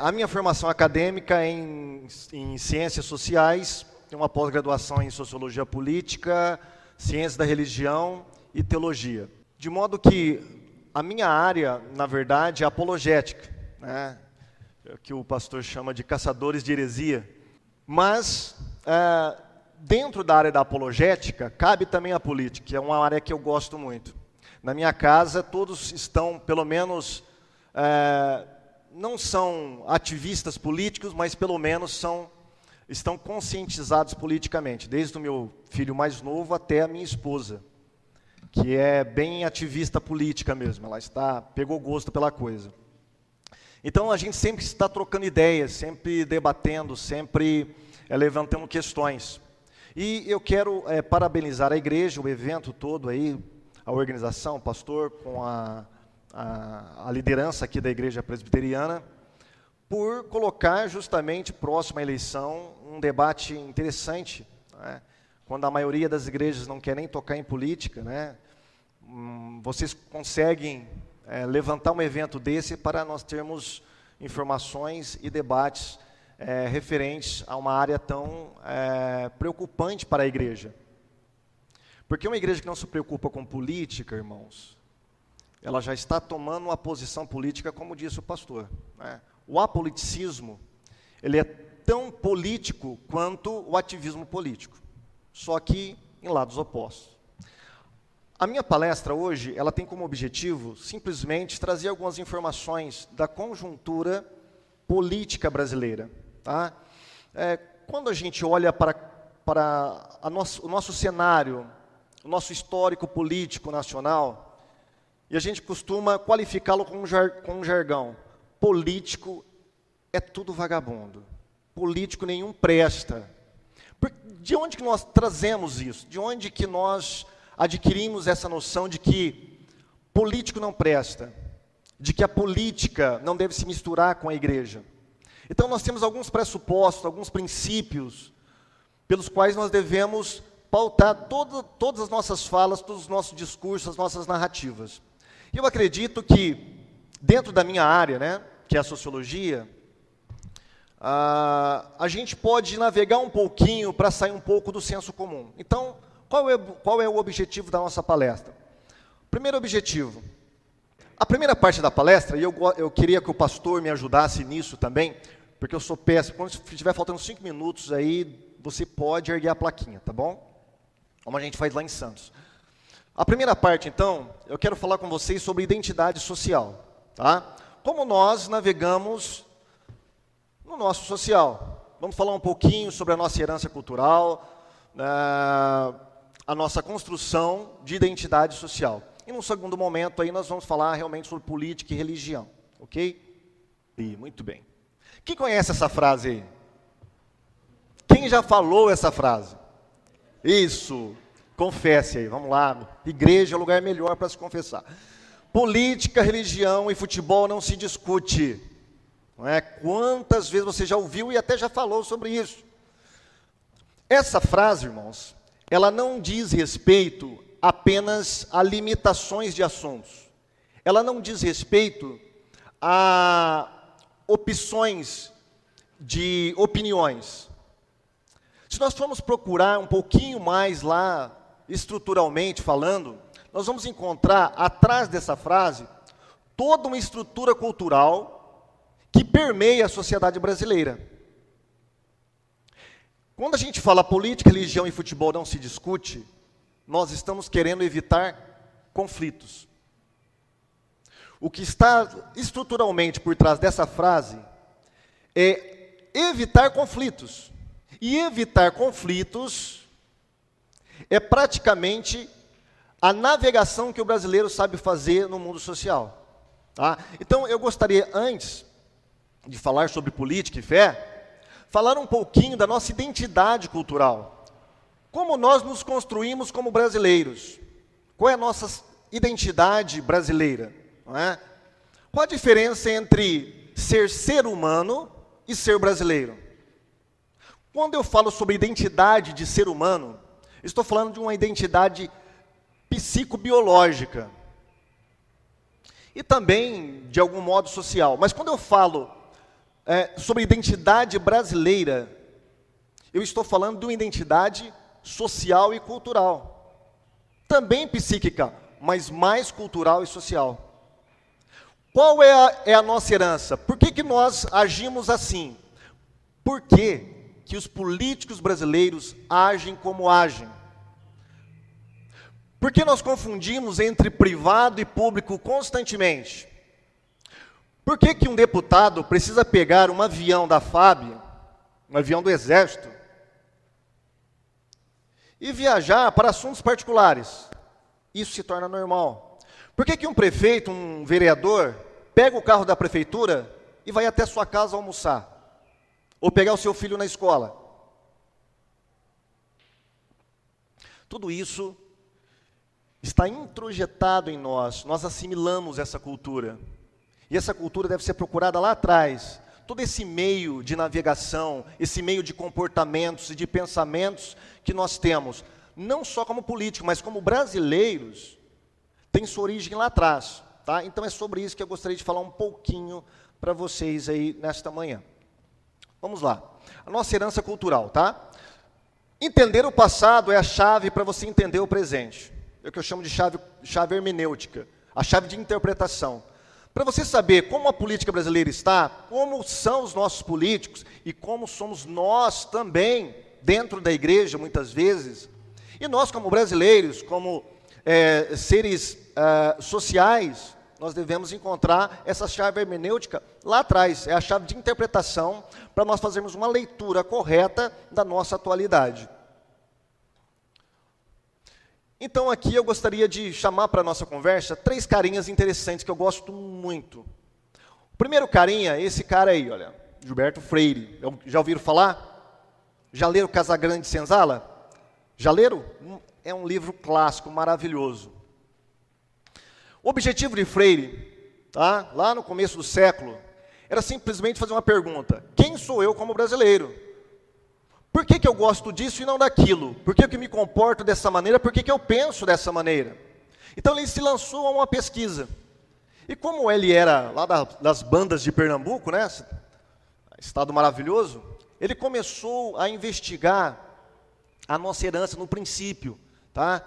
A minha formação acadêmica é em ciências sociais, tenho uma pós-graduação em sociologia política, ciência da religião e teologia. De modo que a minha área, na verdade, é apologética, né? Que o pastor chama de caçadores de heresia. Mas, dentro da área da apologética, cabe também a política, que é uma área que eu gosto muito. Na minha casa, todos estão, pelo menos, não são ativistas políticos, mas pelo menos estão conscientizados politicamente, desde o meu filho mais novo até a minha esposa, que é bem ativista política mesmo, ela pegou gosto pela coisa. Então a gente sempre está trocando ideias, sempre debatendo, sempre levantando questões. E eu quero parabenizar a igreja, o evento todo aí, a organização, o pastor, com a liderança aqui da igreja presbiteriana, por colocar justamente próximo à eleição um debate interessante, né? Quando a maioria das igrejas não quer nem tocar em política, né? Vocês conseguem levantar um evento desse para nós termos informações e debates referentes a uma área tão preocupante para a igreja. Porque uma igreja que não se preocupa com política, irmãos, ela já está tomando uma posição política, como disse o pastor, né? O apoliticismo, ele é tão político quanto o ativismo político, só que em lados opostos. A minha palestra hoje, ela tem como objetivo simplesmente trazer algumas informações da conjuntura política brasileira. Tá? Quando a gente olha para o nosso cenário, o nosso histórico político nacional, e a gente costuma qualificá-lo com um jargão: político é tudo vagabundo, político nenhum presta. De onde que nós trazemos isso? De onde que nós adquirimos essa noção de que político não presta, de que a política não deve se misturar com a igreja? Então nós temos alguns pressupostos, alguns princípios, pelos quais nós devemos pautar todas as nossas falas, todos os nossos discursos, as nossas narrativas. E eu acredito que, dentro da minha área, né, que é a sociologia, a gente pode navegar um pouquinho para sair um pouco do senso comum. Então, qual é o objetivo da nossa palestra? Primeiro objetivo, a primeira parte da palestra, e eu queria que o pastor me ajudasse nisso também, porque eu sou péssimo. Quando estiver faltando 5 minutos aí, você pode erguer a plaquinha, tá bom? Como a gente faz lá em Santos. A primeira parte, então, eu quero falar com vocês sobre identidade social, tá? Como nós navegamos no nosso social. Vamos falar um pouquinho sobre a nossa herança cultural, a nossa construção de identidade social. E num segundo momento aí nós vamos falar realmente sobre política e religião, ok? Muito bem. Quem conhece essa frase aí? Quem já falou essa frase? Isso, confesse aí, vamos lá. Igreja é o lugar melhor para se confessar. Política, religião e futebol não se discute. Não é? Quantas vezes você já ouviu e até já falou sobre isso? Essa frase, irmãos, ela não diz respeito apenas a limitações de assuntos. Ela não diz respeito a opções de opiniões. Se nós formos procurar um pouquinho mais lá, estruturalmente falando, nós vamos encontrar atrás dessa frase toda uma estrutura cultural que permeia a sociedade brasileira. Quando a gente fala política, religião e futebol não se discute, nós estamos querendo evitar conflitos. O que está estruturalmente por trás dessa frase é evitar conflitos. E evitar conflitos é praticamente a navegação que o brasileiro sabe fazer no mundo social. Tá? Então, eu gostaria, antes de falar sobre política e fé, falar um pouquinho da nossa identidade cultural. Como nós nos construímos como brasileiros? Qual é a nossa identidade brasileira? Não é? Qual a diferença entre ser humano e ser brasileiro? Quando eu falo sobre identidade de ser humano, estou falando de uma identidade psicobiológica e também, de algum modo, social. Mas quando eu falo sobre identidade brasileira, eu estou falando de uma identidade social e cultural. Também psíquica, mas mais cultural e social. Qual é a nossa herança? Por que nós agimos assim? Por que os políticos brasileiros agem como agem? Por que nós confundimos entre privado e público constantemente? Por que um deputado precisa pegar um avião da FAB, um avião do Exército, e viajar para assuntos particulares? Isso se torna normal. Por que um prefeito, um vereador, pega o carro da prefeitura e vai até sua casa almoçar? Ou pegar o seu filho na escola? Tudo isso está introjetado em nós, nós assimilamos essa cultura. E essa cultura deve ser procurada lá atrás. Todo esse meio de navegação, esse meio de comportamentos e de pensamentos que nós temos, não só como políticos, mas como brasileiros, tem sua origem lá atrás. Tá? Então é sobre isso que eu gostaria de falar um pouquinho para vocês aí nesta manhã. Vamos lá. A nossa herança cultural, tá? Entender o passado é a chave para você entender o presente. É o que eu chamo de chave hermenêutica, a chave de interpretação. Para você saber como a política brasileira está, como são os nossos políticos e como somos nós também, dentro da igreja, muitas vezes, e nós como brasileiros, como seres sociais, nós devemos encontrar essa chave hermenêutica lá atrás, é a chave de interpretação para nós fazermos uma leitura correta da nossa atualidade. Então aqui eu gostaria de chamar para a nossa conversa 3 carinhas interessantes que eu gosto muito. O primeiro carinha, esse cara aí, olha, Gilberto Freire. Já ouviram falar? Já leram Casagrande Senzala? Já leram? É um livro clássico, maravilhoso. O objetivo de Freire, tá, lá no começo do século, era simplesmente fazer uma pergunta: quem sou eu como brasileiro? Por que eu gosto disso e não daquilo? Por que eu me comporto dessa maneira? Por que eu penso dessa maneira? Então ele se lançou a uma pesquisa. E como ele era lá das bandas de Pernambuco, né, estado maravilhoso, ele começou a investigar a nossa herança no princípio. Tá?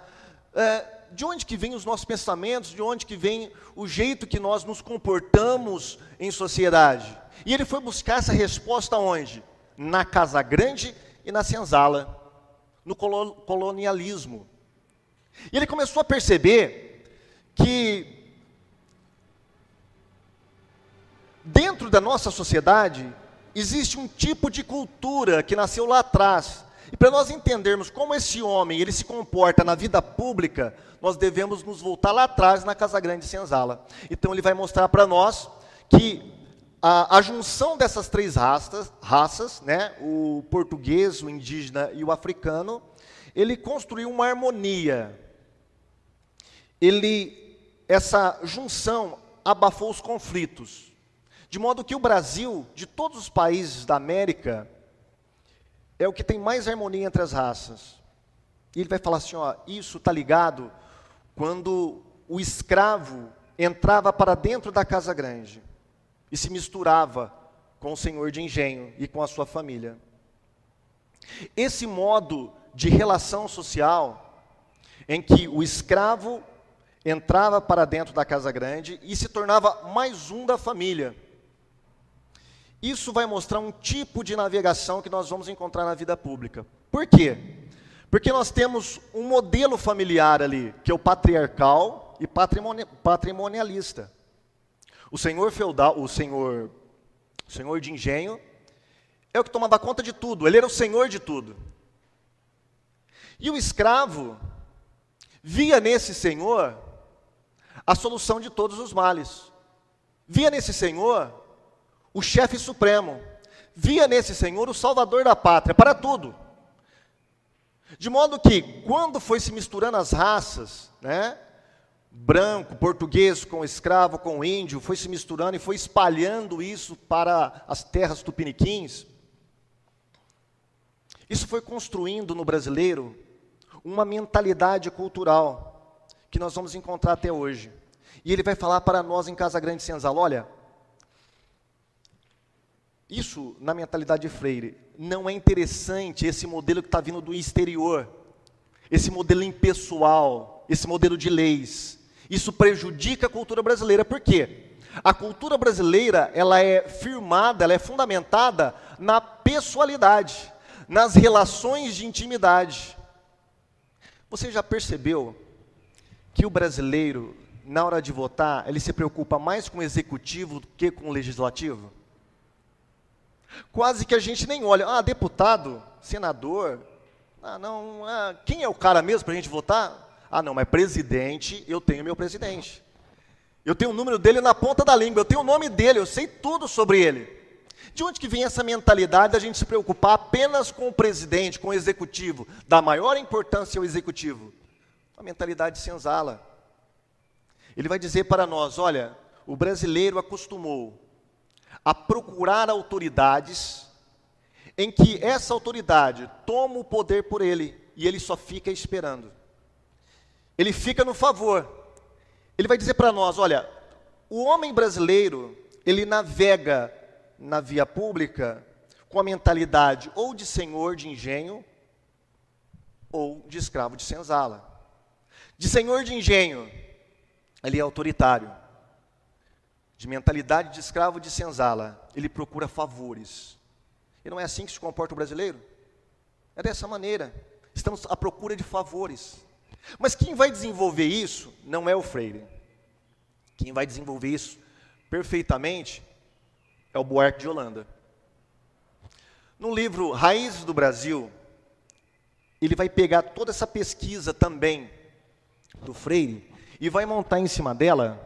De onde que vêm os nossos pensamentos, de onde que vem o jeito que nós nos comportamos em sociedade. E ele foi buscar essa resposta onde? Na Casagrande e na Senzala, no colonialismo. E ele começou a perceber que dentro da nossa sociedade existe um tipo de cultura que nasceu lá atrás. E para nós entendermos como esse homem ele se comporta na vida pública, nós devemos nos voltar lá atrás na Casagrande e Senzala. Então ele vai mostrar para nós que a junção dessas 3 raças, né, o português, o indígena e o africano, ele construiu uma harmonia. Essa junção abafou os conflitos. De modo que o Brasil, de todos os países da América, é o que tem mais harmonia entre as raças. E ele vai falar assim, ó, isso está ligado quando o escravo entrava para dentro da Casa Grande e se misturava com o senhor de engenho e com a sua família. Esse modo de relação social, em que o escravo entrava para dentro da Casa Grande e se tornava mais um da família. Isso vai mostrar um tipo de navegação que nós vamos encontrar na vida pública. Por quê? Porque nós temos um modelo familiar ali, que é o patriarcal e patrimonialista. O senhor feudal, o senhor de engenho, é o que tomava conta de tudo, ele era o senhor de tudo. E o escravo via nesse senhor a solução de todos os males. Via nesse senhor o chefe supremo. Via nesse senhor o salvador da pátria, para tudo. De modo que, quando foi se misturando as raças, né, branco, português com escravo, com índio, foi se misturando e foi espalhando isso para as terras tupiniquins, isso foi construindo no brasileiro uma mentalidade cultural que nós vamos encontrar até hoje. E ele vai falar para nós em Casagrande e Senzala, olha, Isso, na mentalidade de Freire, não é interessante esse modelo que está vindo do exterior, esse modelo impessoal, esse modelo de leis. Isso prejudica a cultura brasileira. Por quê? A cultura brasileira, ela é firmada, ela é fundamentada na pessoalidade, nas relações de intimidade. Você já percebeu que o brasileiro, na hora de votar, ele se preocupa mais com o executivo do que com o legislativo? Quase que a gente nem olha, deputado, senador, quem é o cara mesmo para a gente votar? Não, mas presidente, eu tenho meu presidente. Eu tenho o número dele na ponta da língua, eu tenho o nome dele, eu sei tudo sobre ele. De onde que vem essa mentalidade da gente se preocupar apenas com o presidente, com o executivo, dar maior importância ao executivo? A mentalidade senzala. Ele vai dizer para nós, olha, o brasileiro acostumou a procurar autoridades em que essa autoridade toma o poder por ele e ele só fica esperando. Ele fica no favor. Ele vai dizer para nós, olha, o homem brasileiro, ele navega na via pública com a mentalidade ou de senhor de engenho ou de escravo de senzala. De senhor de engenho, ele é autoritário. De mentalidade de escravo de senzala, ele procura favores. E não é assim que se comporta o brasileiro? É dessa maneira. Estamos à procura de favores. Mas quem vai desenvolver isso não é o Freire. Quem vai desenvolver isso perfeitamente é o Buarque de Holanda. No livro Raízes do Brasil, ele vai pegar toda essa pesquisa também do Freire e vai montar em cima dela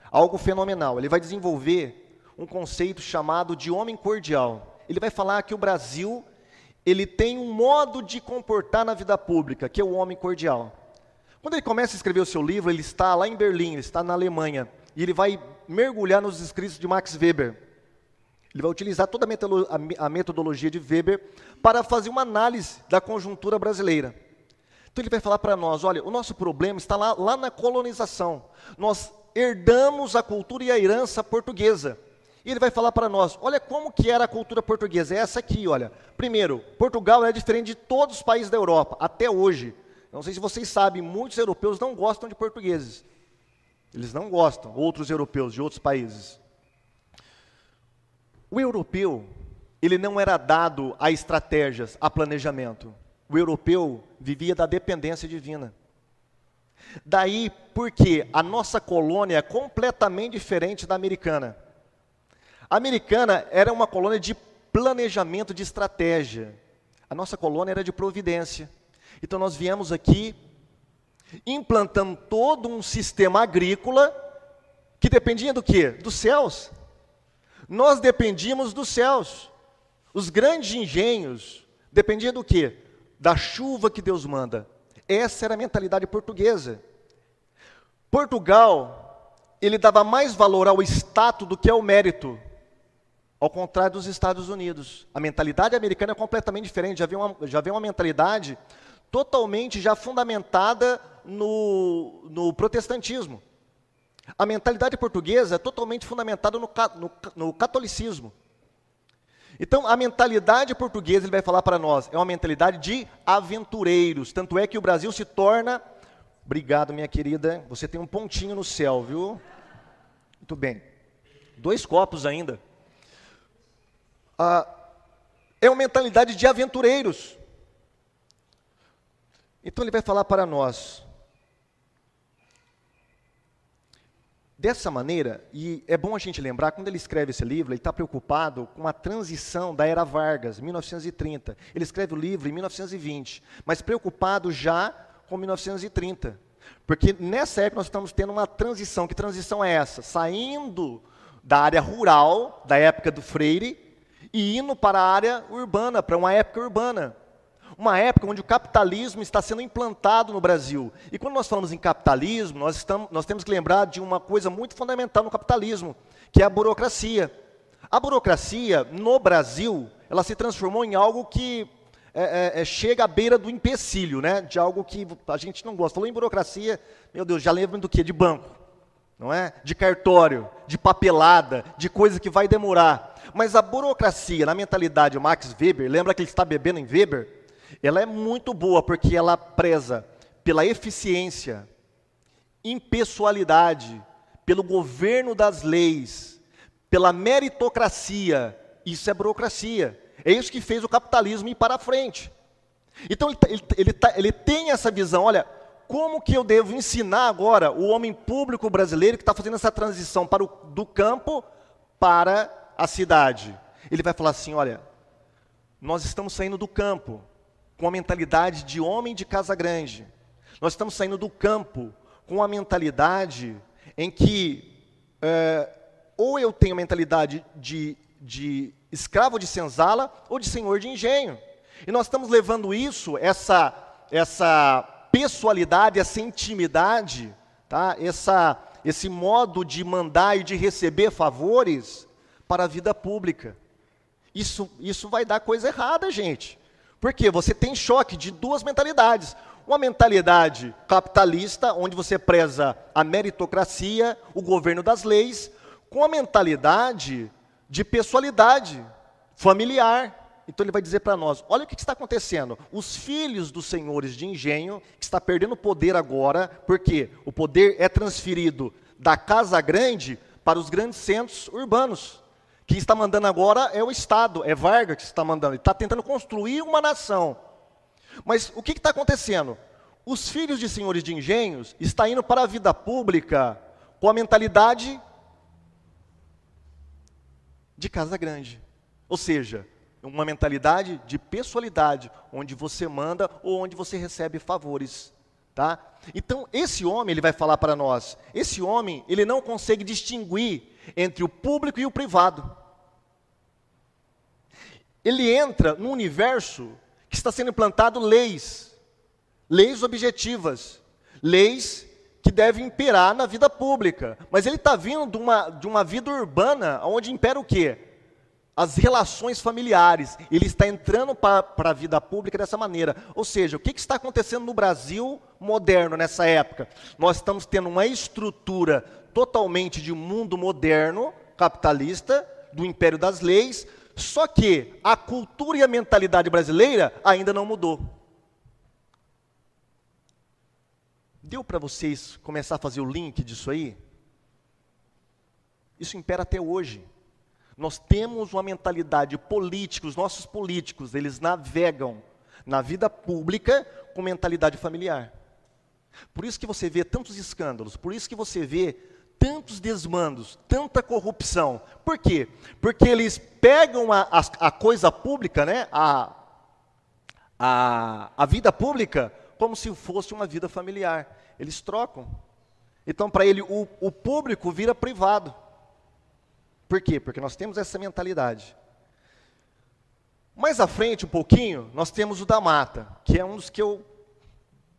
algo fenomenal. Ele vai desenvolver um conceito chamado de homem cordial. Ele vai falar que o Brasil, ele tem um modo de comportar na vida pública, que é o homem cordial. Quando ele começa a escrever o seu livro, ele está lá em Berlim, ele está na Alemanha, e ele vai mergulhar nos escritos de Max Weber. Ele vai utilizar toda a metodologia de Weber para fazer uma análise da conjuntura brasileira. Então ele vai falar para nós, olha, o nosso problema está lá na colonização. Nós herdamos a cultura e a herança portuguesa. E ele vai falar para nós, olha como que era a cultura portuguesa, é essa aqui, olha. Primeiro, Portugal é diferente de todos os países da Europa, até hoje. Não sei se vocês sabem, muitos europeus não gostam de portugueses. Eles não gostam, outros europeus de outros países. O europeu, ele não era dado a estratégias, a planejamento. O europeu vivia da dependência divina. Daí porque a nossa colônia é completamente diferente da americana. A americana era uma colônia de planejamento, de estratégia. A nossa colônia era de providência. Então nós viemos aqui, implantando todo um sistema agrícola que dependia do quê? Dos céus. Nós dependíamos dos céus. Os grandes engenhos dependiam do quê? Da chuva que Deus manda. Essa era a mentalidade portuguesa. Portugal, ele dava mais valor ao status do que ao mérito. Ao contrário dos Estados Unidos. A mentalidade americana é completamente diferente. Já vem uma mentalidade totalmente já fundamentada no protestantismo. A mentalidade portuguesa é totalmente fundamentada no catolicismo. Então, a mentalidade portuguesa, ele vai falar para nós, é uma mentalidade de aventureiros. Tanto é que o Brasil se torna... Obrigado, minha querida. Você tem um pontinho no céu, viu? Muito bem. 2 copos ainda. É uma mentalidade de aventureiros. Então, ele vai falar para nós... Dessa maneira, e é bom a gente lembrar, quando ele escreve esse livro, ele está preocupado com a transição da era Vargas, 1930. Ele escreve o livro em 1920, mas preocupado já com 1930. Porque nessa época nós estamos tendo uma transição. Que transição é essa? Saindo da área rural, da época do Freire, e indo para a área urbana, para uma época urbana. Uma época onde o capitalismo está sendo implantado no Brasil. E quando nós falamos em capitalismo, nós temos que lembrar de uma coisa muito fundamental no capitalismo, que é a burocracia. A burocracia, no Brasil, ela se transformou em algo que chega à beira do empecilho, né? De algo que a gente não gosta. Falou em burocracia, meu Deus, já lembra do quê? De banco. não é? De cartório, de papelada, de coisa que vai demorar. Mas a burocracia, na mentalidade do Max Weber, lembra que ele está bebendo em Weber? Ela é muito boa porque ela preza pela eficiência, impessoalidade, pelo governo das leis, pela meritocracia. Isso é burocracia. É isso que fez o capitalismo ir para frente. Então ele tem essa visão, olha, como que eu devo ensinar agora o homem público brasileiro que está fazendo essa transição do campo para a cidade? Ele vai falar assim, olha, nós estamos saindo do campo com a mentalidade de homem de casa grande. Nós estamos saindo do campo com a mentalidade em que ou eu tenho a mentalidade de escravo de senzala ou de senhor de engenho. E nós estamos levando isso, essa pessoalidade, essa intimidade, tá? Esse modo de mandar e de receber favores para a vida pública. Isso vai dar coisa errada, gente. Por quê? Você tem choque de duas mentalidades. Uma mentalidade capitalista, onde você preza a meritocracia, o governo das leis, com a mentalidade de pessoalidade familiar. Então ele vai dizer para nós, olha o que está acontecendo. Os filhos dos senhores de engenho, que está perdendo poder agora, porque o poder é transferido da casa grande para os grandes centros urbanos. Quem está mandando agora é o Estado, é Vargas que está mandando. Ele está tentando construir uma nação. Mas o que está acontecendo? Os filhos de senhores de engenhos estão indo para a vida pública com a mentalidade de casa grande. Ou seja, uma mentalidade de pessoalidade, onde você manda ou onde você recebe favores. Tá? Então, esse homem, ele vai falar para nós, esse homem, ele não consegue distinguir entre o público e o privado. Ele entra num universo que está sendo implantado leis objetivas, leis que devem imperar na vida pública. Mas ele está vindo de uma vida urbana, onde impera o quê? As relações familiares. Ele está entrando para a vida pública dessa maneira. Ou seja, o que está acontecendo no Brasil moderno nessa época? Nós estamos tendo uma estrutura totalmente de mundo moderno, capitalista, do império das leis, só que a cultura e a mentalidade brasileira ainda não mudou. Deu para vocês começar a fazer o link disso aí? Isso impera até hoje. Nós temos uma mentalidade política, os nossos políticos, eles navegam na vida pública com mentalidade familiar. Por isso que você vê tantos escândalos, por isso que você vê tantos desmandos, tanta corrupção. Por quê? Porque eles pegam a coisa pública, né? a vida pública, como se fosse uma vida familiar. Eles trocam. Então, para ele, o público vira privado. Por quê? Porque nós temos essa mentalidade. Mais à frente, um pouquinho, nós temos o da Mata, que é um dos que eu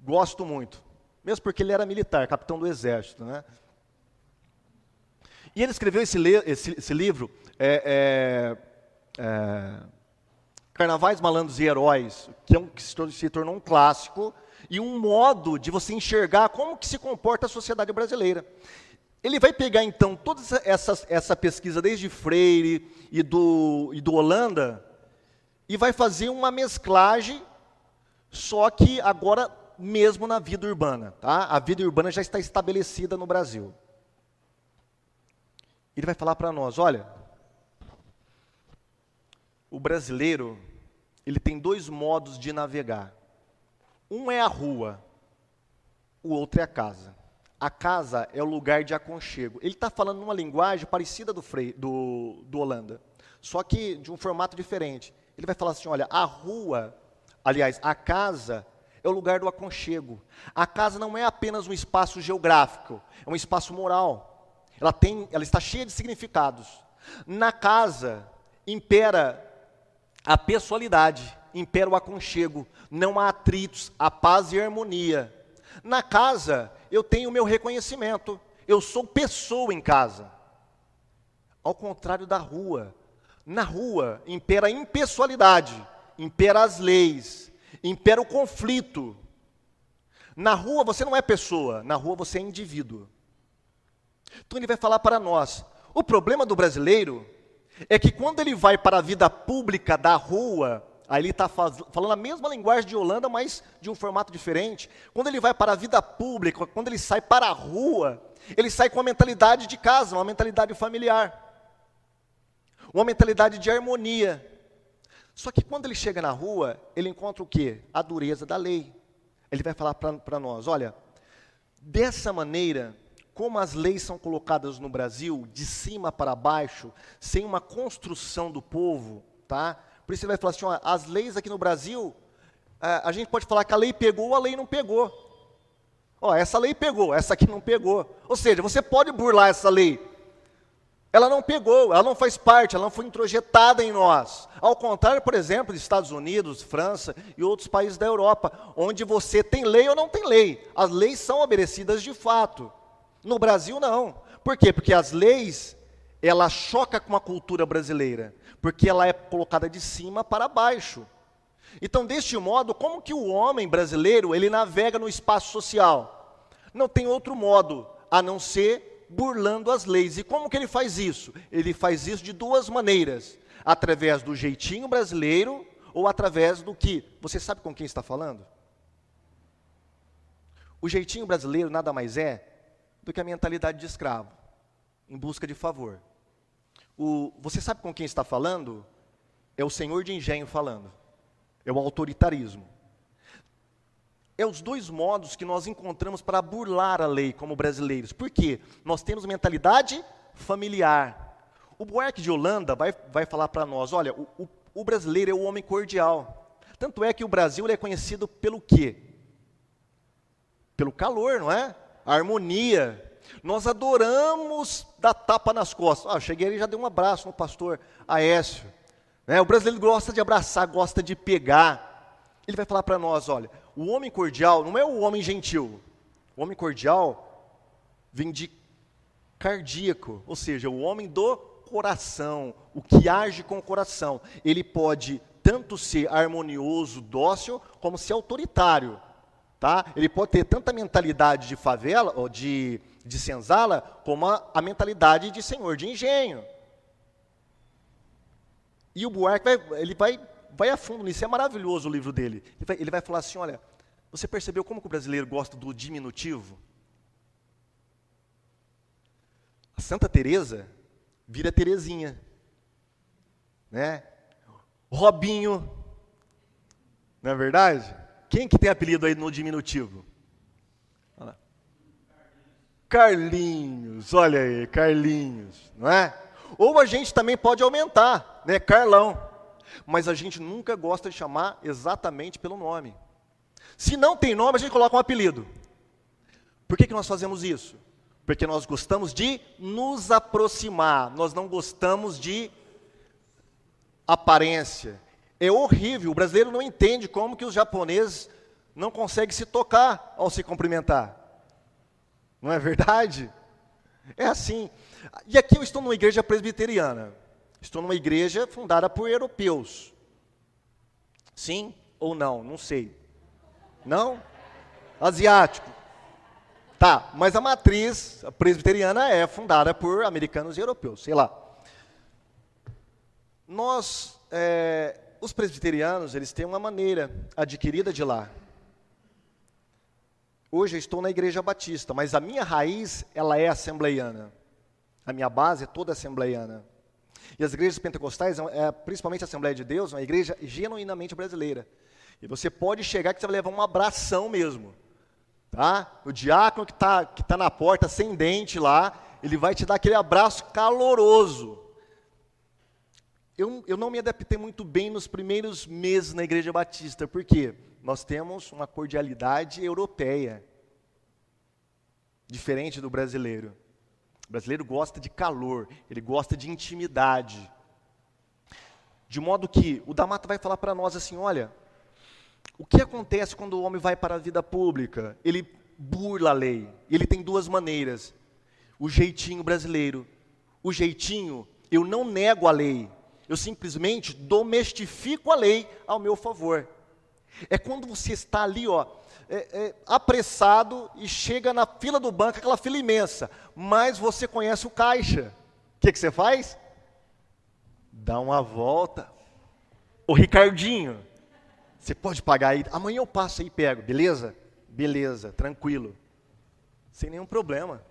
gosto muito. Mesmo porque ele era militar, capitão do exército, né? E ele escreveu esse livro, Carnavais, Malandros e Heróis, que se tornou um clássico, e um modo de você enxergar como que se comporta a sociedade brasileira. Ele vai pegar, então, toda essa pesquisa, desde Freire e do Holanda, e vai fazer uma mesclagem, só que agora mesmo na vida urbana. Tá? A vida urbana já está estabelecida no Brasil. Ele vai falar para nós, olha, o brasileiro, ele tem dois modos de navegar. Um é a rua, o outro é a casa. A casa é o lugar de aconchego. Ele está falando numa linguagem parecida do Holanda, só que de um formato diferente. Ele vai falar assim, olha, a rua, aliás, a casa é o lugar do aconchego. A casa não é apenas um espaço geográfico, é um espaço moral. Ela está cheia de significados. Na casa, impera a pessoalidade, impera o aconchego, não há atritos, há paz e harmonia. Na casa, eu tenho o meu reconhecimento, eu sou pessoa em casa. Ao contrário da rua. Na rua, impera a impessoalidade, impera as leis, impera o conflito. Na rua, você não é pessoa, na rua você é indivíduo. Então ele vai falar para nós. O problema do brasileiro é que quando ele vai para a vida pública da rua, aí ele está falando a mesma linguagem de Holanda, mas de um formato diferente. Quando ele vai para a vida pública, quando ele sai para a rua, ele sai com uma mentalidade de casa, uma mentalidade familiar, uma mentalidade de harmonia. Só que quando ele chega na rua, ele encontra o quê? A dureza da lei. Ele vai falar para nós, olha, dessa maneira, como as leis são colocadas no Brasil, de cima para baixo, sem uma construção do povo, tá? Por isso ele vai falar assim, ó, as leis aqui no Brasil, a gente pode falar que a lei pegou ou a lei não pegou. Ó, essa lei pegou, essa aqui não pegou. Ou seja, você pode burlar essa lei. Ela não pegou, ela não faz parte, ela não foi introjetada em nós. Ao contrário, por exemplo, dos Estados Unidos, França e outros países da Europa, onde você tem lei ou não tem lei. As leis são obedecidas de fato. No Brasil, não. Por quê? Porque as leis, ela choca com a cultura brasileira, porque ela é colocada de cima para baixo. Então, deste modo, como que o homem brasileiro, ele navega no espaço social? Não tem outro modo, a não ser burlando as leis. E como que ele faz isso? Ele faz isso de duas maneiras. Através do jeitinho brasileiro ou através do que? Você sabe com quem está falando? O jeitinho brasileiro nada mais é do que a mentalidade de escravo, em busca de favor. Você sabe com quem está falando? É o senhor de engenho falando. É o autoritarismo. É os dois modos que nós encontramos para burlar a lei como brasileiros. Por quê? Nós temos mentalidade familiar. O Buarque de Holanda vai falar para nós, olha, o brasileiro é o homem cordial. Tanto é que o Brasil ele é conhecido pelo quê? Pelo calor, não é? A harmonia. Nós adoramos dar tapa nas costas. Cheguei ali e já dei um abraço no pastor Aécio. Né? O brasileiro gosta de abraçar, gosta de pegar. Ele vai falar para nós, olha, o homem cordial não é o homem gentil. O homem cordial vem de cardíaco, ou seja, o homem do coração, o que age com o coração. Ele pode tanto ser harmonioso, dócil, como ser autoritário. Tá? Ele pode ter tanta mentalidade de favela, ou de senzala, como a mentalidade de senhor de engenho. E o Buarque vai a fundo nisso, é maravilhoso o livro dele. Ele vai falar assim, olha, você percebeu como que o brasileiro gosta do diminutivo? A Santa Teresa vira Terezinha, né? Robinho, não é verdade? Quem que tem apelido aí no diminutivo? Olha lá. Carlinhos, olha aí, Carlinhos, não é? Ou a gente também pode aumentar, né? Carlão. Mas a gente nunca gosta de chamar exatamente pelo nome. Se não tem nome, a gente coloca um apelido. Por que nós fazemos isso? Porque nós gostamos de nos aproximar, nós não gostamos de aparência. É horrível, o brasileiro não entende como que os japoneses não conseguem se tocar ao se cumprimentar. Não é verdade? É assim. E aqui eu estou numa igreja presbiteriana. Estou numa igreja fundada por europeus. Sim ou não? Não sei. Não? Asiático. Tá, mas a matriz presbiteriana é fundada por americanos e europeus, sei lá. Os presbiterianos, eles têm uma maneira adquirida de lá. Hoje eu estou na igreja batista, mas a minha raiz, ela é assembleiana. A minha base é toda assembleiana. E as igrejas pentecostais, principalmente a Assembleia de Deus, é uma igreja genuinamente brasileira. E você pode chegar que você vai levar um abração mesmo. Tá? O diácono que tá na porta, sem dente lá, ele vai te dar aquele abraço caloroso. Eu não me adaptei muito bem nos primeiros meses na igreja batista, porque nós temos uma cordialidade europeia, diferente do brasileiro. O brasileiro gosta de calor, ele gosta de intimidade. De modo que o D'Amato vai falar para nós assim, olha, o que acontece quando o homem vai para a vida pública? Ele burla a lei. Ele tem duas maneiras. O jeitinho brasileiro. O jeitinho, eu não nego a lei. Eu simplesmente domestifico a lei ao meu favor. É quando você está ali, ó, apressado e chega na fila do banco, aquela fila imensa, mas você conhece o caixa. O que você faz? Dá uma volta. Ô Ricardinho, você pode pagar aí? Amanhã eu passo aí e pego, beleza? Beleza, tranquilo. Sem nenhum problema.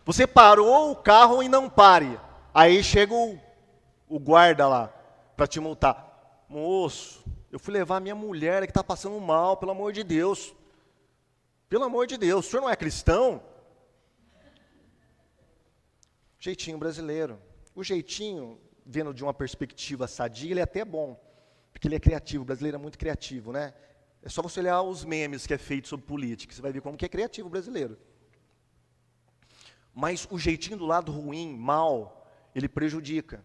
Você parou o carro e não pare. Aí chega o guarda lá para te multar. Moço, eu fui levar a minha mulher que está passando mal, pelo amor de Deus. Pelo amor de Deus, o senhor não é cristão? Jeitinho brasileiro. O jeitinho, vendo de uma perspectiva sadia, ele é até bom. Porque ele é criativo, o brasileiro é muito criativo, né? É só você olhar os memes que é feito sobre política, você vai ver como que é criativo o brasileiro. Mas o jeitinho do lado ruim, mal, ele prejudica.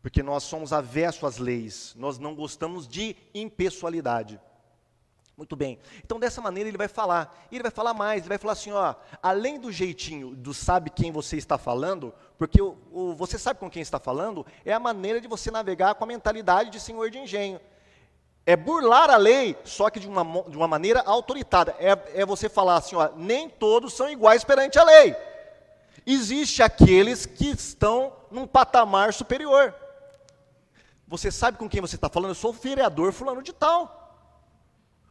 Porque nós somos avessos às leis, nós não gostamos de impessoalidade. Muito bem. Então, dessa maneira, ele vai falar. E ele vai falar mais, ele vai falar assim, ó, além do jeitinho, do sabe quem você está falando, porque você sabe com quem está falando, é a maneira de você navegar com a mentalidade de senhor de engenho. É burlar a lei, só que de uma maneira autoritária. É você falar assim, ó, nem todos são iguais perante a lei. Existem aqueles que estão num patamar superior. Você sabe com quem você está falando? Eu sou o vereador fulano de tal.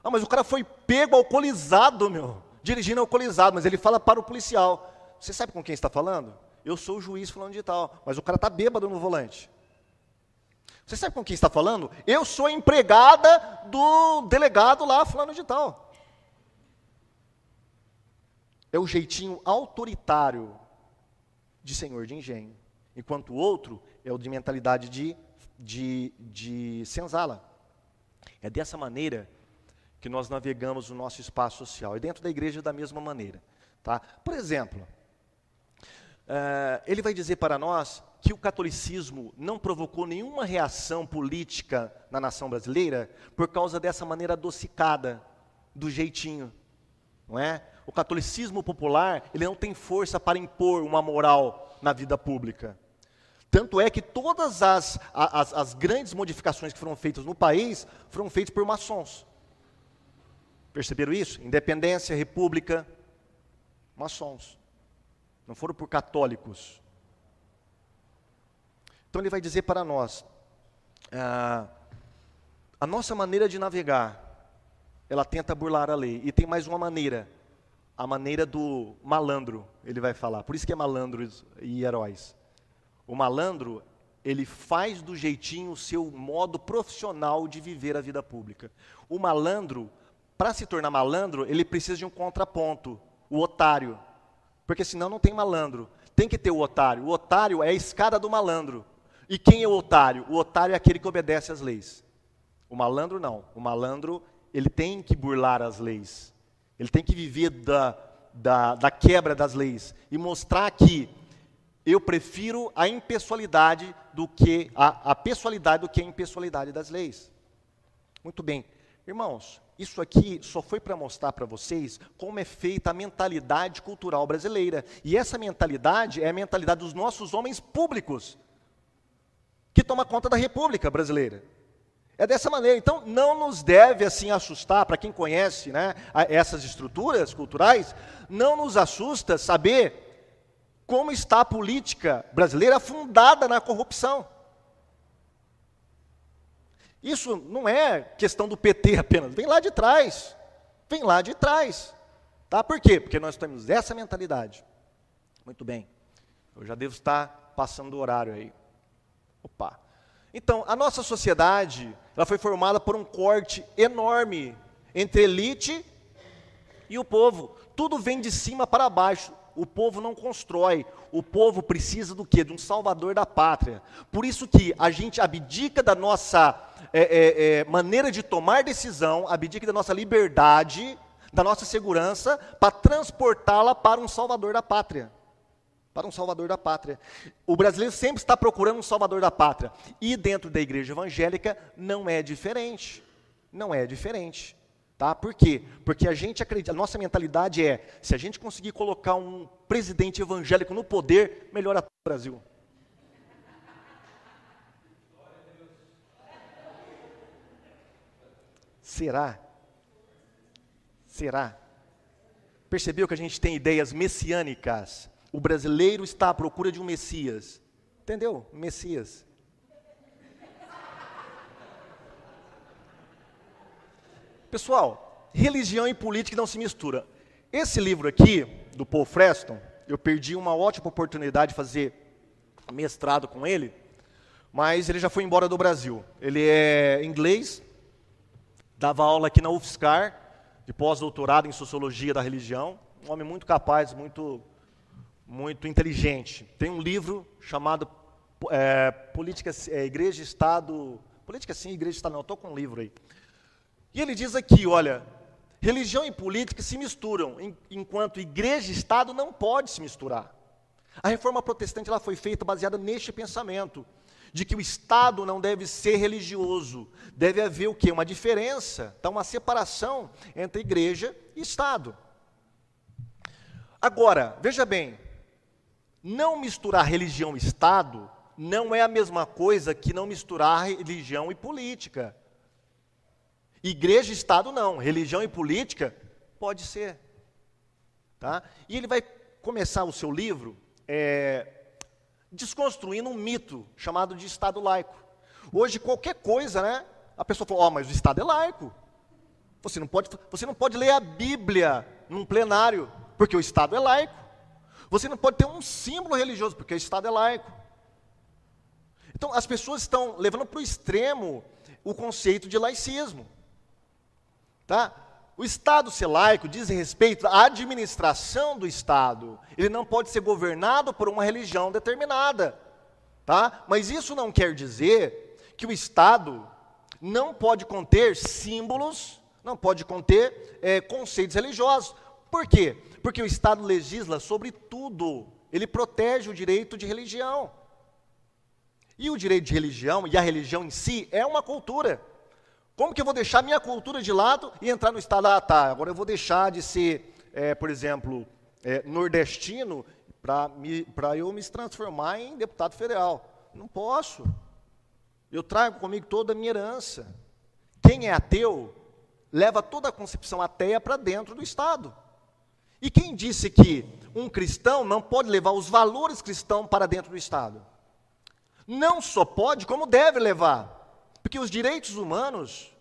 Ah, mas o cara foi pego alcoolizado, meu. Dirigindo alcoolizado, mas ele fala para o policial. Você sabe com quem está falando? Eu sou o juiz fulano de tal, mas o cara está bêbado no volante. Você sabe com quem está falando? Eu sou a empregada do delegado lá fulano de tal. É o jeitinho autoritário de senhor de engenho, enquanto o outro é o de mentalidade de senzala. É dessa maneira que nós navegamos o nosso espaço social, e dentro da igreja da mesma maneira. Tá? Por exemplo, ele vai dizer para nós que o catolicismo não provocou nenhuma reação política na nação brasileira por causa dessa maneira adocicada, do jeitinho, não é? O catolicismo popular, ele não tem força para impor uma moral na vida pública. Tanto é que todas as grandes modificações que foram feitas no país, foram feitas por maçons. Perceberam isso? Independência, república, maçons. Não foram por católicos. Então ele vai dizer para nós, a nossa maneira de navegar, ela tenta burlar a lei. E tem mais uma maneira, a maneira do malandro, ele vai falar. Por isso que é malandros e heróis. O malandro, ele faz do jeitinho o seu modo profissional de viver a vida pública. O malandro, para se tornar malandro, ele precisa de um contraponto, o otário. Porque senão não tem malandro. Tem que ter o otário. O otário é a escada do malandro. E quem é o otário? O otário é aquele que obedece às leis. O malandro não. O malandro, ele tem que burlar as leis. Ele tem que viver da quebra das leis. E mostrar que eu prefiro a impessoalidade do que a pessoalidade do que a impessoalidade das leis. Muito bem. Irmãos, isso aqui só foi para mostrar para vocês como é feita a mentalidade cultural brasileira. E essa mentalidade é a mentalidade dos nossos homens públicos, que toma conta da República brasileira. É dessa maneira. Então, não nos deve assim assustar, para quem conhece, né, essas estruturas culturais, não nos assusta saber como está a política brasileira fundada na corrupção. Isso não é questão do PT apenas, vem lá de trás. Vem lá de trás. Tá? Por quê? Porque nós temos essa mentalidade. Muito bem. Eu já devo estar passando do horário aí. Opa. Então, a nossa sociedade, ela foi formada por um corte enorme entre elite e o povo. Tudo vem de cima para baixo. O povo não constrói. O povo precisa do quê? De um salvador da pátria. Por isso que a gente abdica da nossa maneira de tomar decisão, abdica da nossa liberdade, da nossa segurança, para transportá-la para um salvador da pátria. Para um salvador da pátria. O brasileiro sempre está procurando um salvador da pátria. E dentro da igreja evangélica não é diferente. Não é diferente. Tá? Por quê? Porque a gente acredita, a nossa mentalidade é, se a gente conseguir colocar um presidente evangélico no poder, melhora o Brasil. Será? Será? Percebeu que a gente tem ideias messiânicas? O brasileiro está à procura de um Messias. Entendeu? Messias. Pessoal, religião e política não se misturam. Esse livro aqui, do Paul Freston, eu perdi uma ótima oportunidade de fazer mestrado com ele, mas ele já foi embora do Brasil. Ele é inglês, dava aula aqui na UFSCar, de pós-doutorado em Sociologia da Religião, um homem muito capaz, muito inteligente. Tem um livro chamado Política, Igreja e Estado... Política sim, Igreja e Estado não, estou com um livro aí. E ele diz aqui, olha, religião e política se misturam, enquanto igreja e Estado não pode se misturar. A reforma protestante ela foi feita baseada neste pensamento, de que o Estado não deve ser religioso, deve haver o quê? Uma diferença, então uma separação entre igreja e Estado. Agora, veja bem, não misturar religião e Estado não é a mesma coisa que não misturar religião e política. Igreja e Estado não, religião e política pode ser. Tá? E ele vai começar o seu livro desconstruindo um mito chamado de Estado laico. Hoje qualquer coisa, né? A pessoa fala, mas o Estado é laico. Você não pode ler a Bíblia num plenário, porque o Estado é laico. Você não pode ter um símbolo religioso, porque o Estado é laico. Então as pessoas estão levando para o extremo o conceito de laicismo. Tá? O Estado ser laico diz respeito à administração do Estado. Ele não pode ser governado por uma religião determinada. Tá? Mas isso não quer dizer que o Estado não pode conter símbolos, não pode conter conceitos religiosos. Por quê? Porque o Estado legisla sobre tudo. Ele protege o direito de religião. E o direito de religião e a religião em si é uma cultura. Como que eu vou deixar minha cultura de lado e entrar no Estado? Ah, tá, agora eu vou deixar de ser, por exemplo, nordestino para eu me transformar em deputado federal. Não posso. Eu trago comigo toda a minha herança. Quem é ateu, leva toda a concepção ateia para dentro do Estado. E quem disse que um cristão não pode levar os valores cristãos para dentro do Estado? Não só pode, como deve levar. Porque os direitos humanos,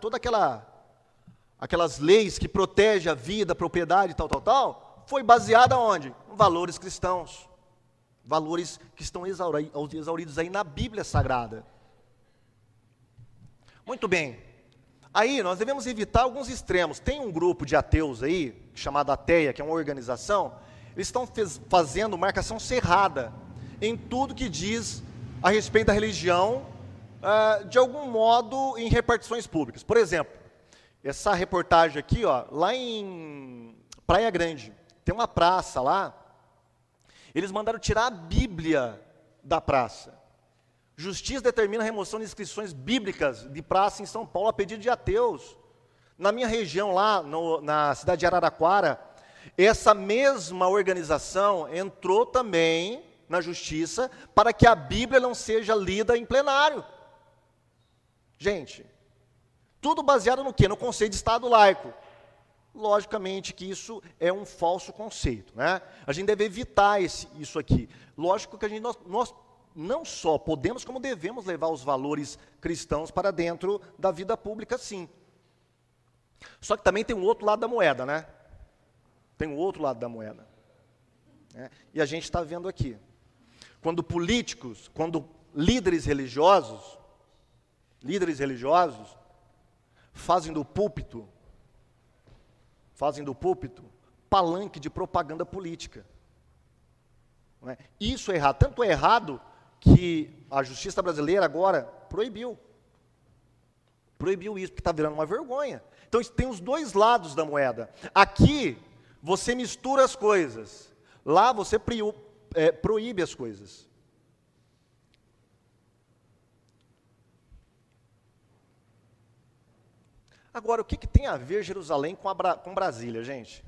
todas aquelas leis que protegem a vida, a propriedade, tal, foi baseada onde? Em valores cristãos. Valores que estão exauridos aí na Bíblia Sagrada. Muito bem. Aí nós devemos evitar alguns extremos. Tem um grupo de ateus aí, chamado Ateia, que é uma organização, eles estão fazendo marcação cerrada em tudo que diz a respeito da religião, de algum modo em repartições públicas. Por exemplo, essa reportagem aqui, lá em Praia Grande, tem uma praça lá, eles mandaram tirar a Bíblia da praça. Justiça determina a remoção de inscrições bíblicas de praça em São Paulo a pedido de ateus. Na minha região lá, na cidade de Araraquara, essa mesma organização entrou também na justiça para que a Bíblia não seja lida em plenário. Gente, tudo baseado no quê? No conceito de Estado laico. Logicamente que isso é um falso conceito, né? A gente deve evitar isso aqui. Lógico que nós não só podemos, como devemos levar os valores cristãos para dentro da vida pública, sim. Só que também tem um outro lado da moeda, né? Tem um outro lado da moeda. Né? E a gente está vendo aqui. Quando políticos, quando líderes religiosos, fazem do púlpito palanque de propaganda política. Não é? Isso é errado. Tanto é errado que a justiça brasileira agora proibiu isso, porque está virando uma vergonha. Então, tem os dois lados da moeda. Aqui, você mistura as coisas. Lá, você proíbe as coisas. Agora, o que tem a ver Jerusalém com Brasília, gente?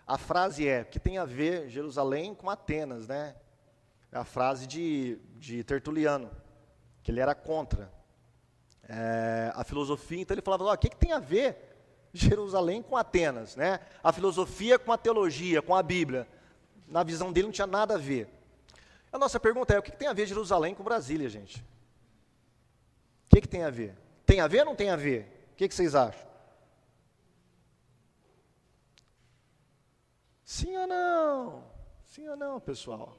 A frase o que tem a ver Jerusalém com Atenas, né? É a frase de Tertuliano, que ele era contra. a filosofia. Então ele falava, o que tem a ver Jerusalém com Atenas, né? A filosofia com a teologia, com a Bíblia. Na visão dele não tinha nada a ver. A nossa pergunta é, o que tem a ver Jerusalém com Brasília, gente? O que tem a ver? Tem a ver ou não tem a ver? O que vocês acham? Sim ou não? Sim ou não, pessoal?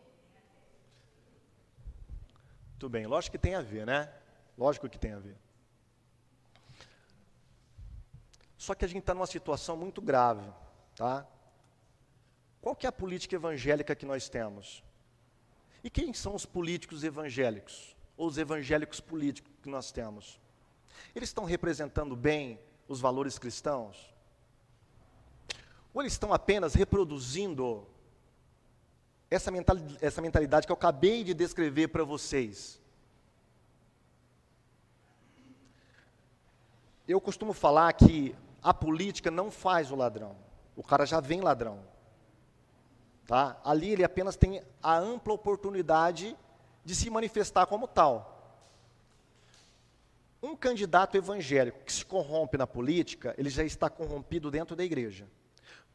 Tudo bem, lógico que tem a ver, né? Lógico que tem a ver. Só que a gente está numa situação muito grave, tá? Qual que é a política evangélica que nós temos? E quem são os políticos evangélicos? Ou os evangélicos políticos que nós temos? Eles estão representando bem os valores cristãos? Ou eles estão apenas reproduzindo essa mentalidade que eu acabei de descrever para vocês? Eu costumo falar que a política não faz o ladrão. O cara já vem ladrão. Tá? Ali ele apenas tem a ampla oportunidade de se manifestar como tal. Um candidato evangélico que se corrompe na política, ele já está corrompido dentro da igreja.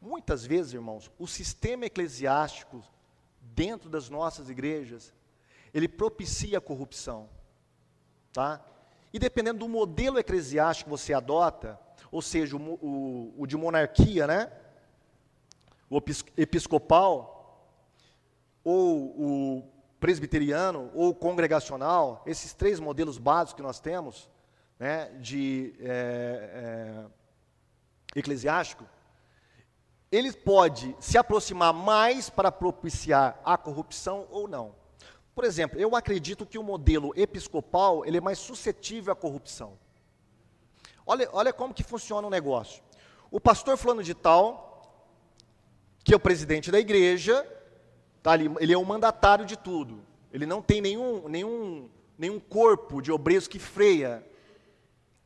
Muitas vezes, irmãos, o sistema eclesiástico dentro das nossas igrejas, ele propicia a corrupção. Tá? E dependendo do modelo eclesiástico que você adota, ou seja, o de monarquia, né? O episcopal, ou o presbiteriano, ou o congregacional, esses três modelos básicos que nós temos, né, de eclesiástico, ele pode se aproximar mais para propiciar a corrupção ou não. Por exemplo, eu acredito que o modelo episcopal ele é mais suscetível à corrupção. Olha como que funciona o negócio. O pastor fulano de tal, que é o presidente da igreja, tá ali, ele é o mandatário de tudo. Ele não tem nenhum corpo de obreiros que freia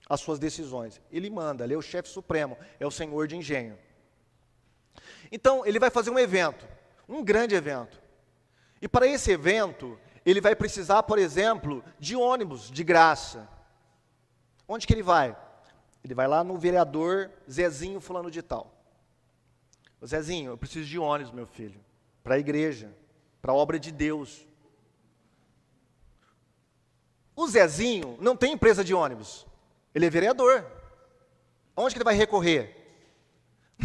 as suas decisões. Ele manda, ele é o chefe supremo, é o senhor de engenho. Então, ele vai fazer um evento, um grande evento. E para esse evento, ele vai precisar, por exemplo, de ônibus de graça. Onde que ele vai? Ele vai lá no vereador Zezinho fulano de tal. Zezinho, eu preciso de ônibus, meu filho, para a igreja, para a obra de Deus. O Zezinho não tem empresa de ônibus, ele é vereador. Onde que ele vai recorrer?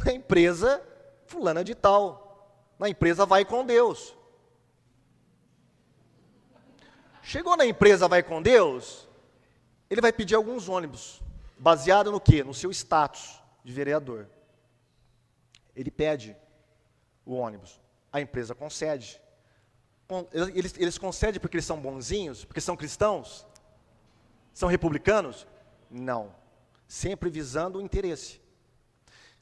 Na empresa fulana de tal. Na empresa Vai com Deus. Chegou na empresa Vai com Deus, ele vai pedir alguns ônibus, baseado no quê? No seu status de vereador. Ele pede o ônibus, a empresa concede. Eles concedem porque eles são bonzinhos, porque são cristãos? São republicanos? Não, sempre visando o interesse.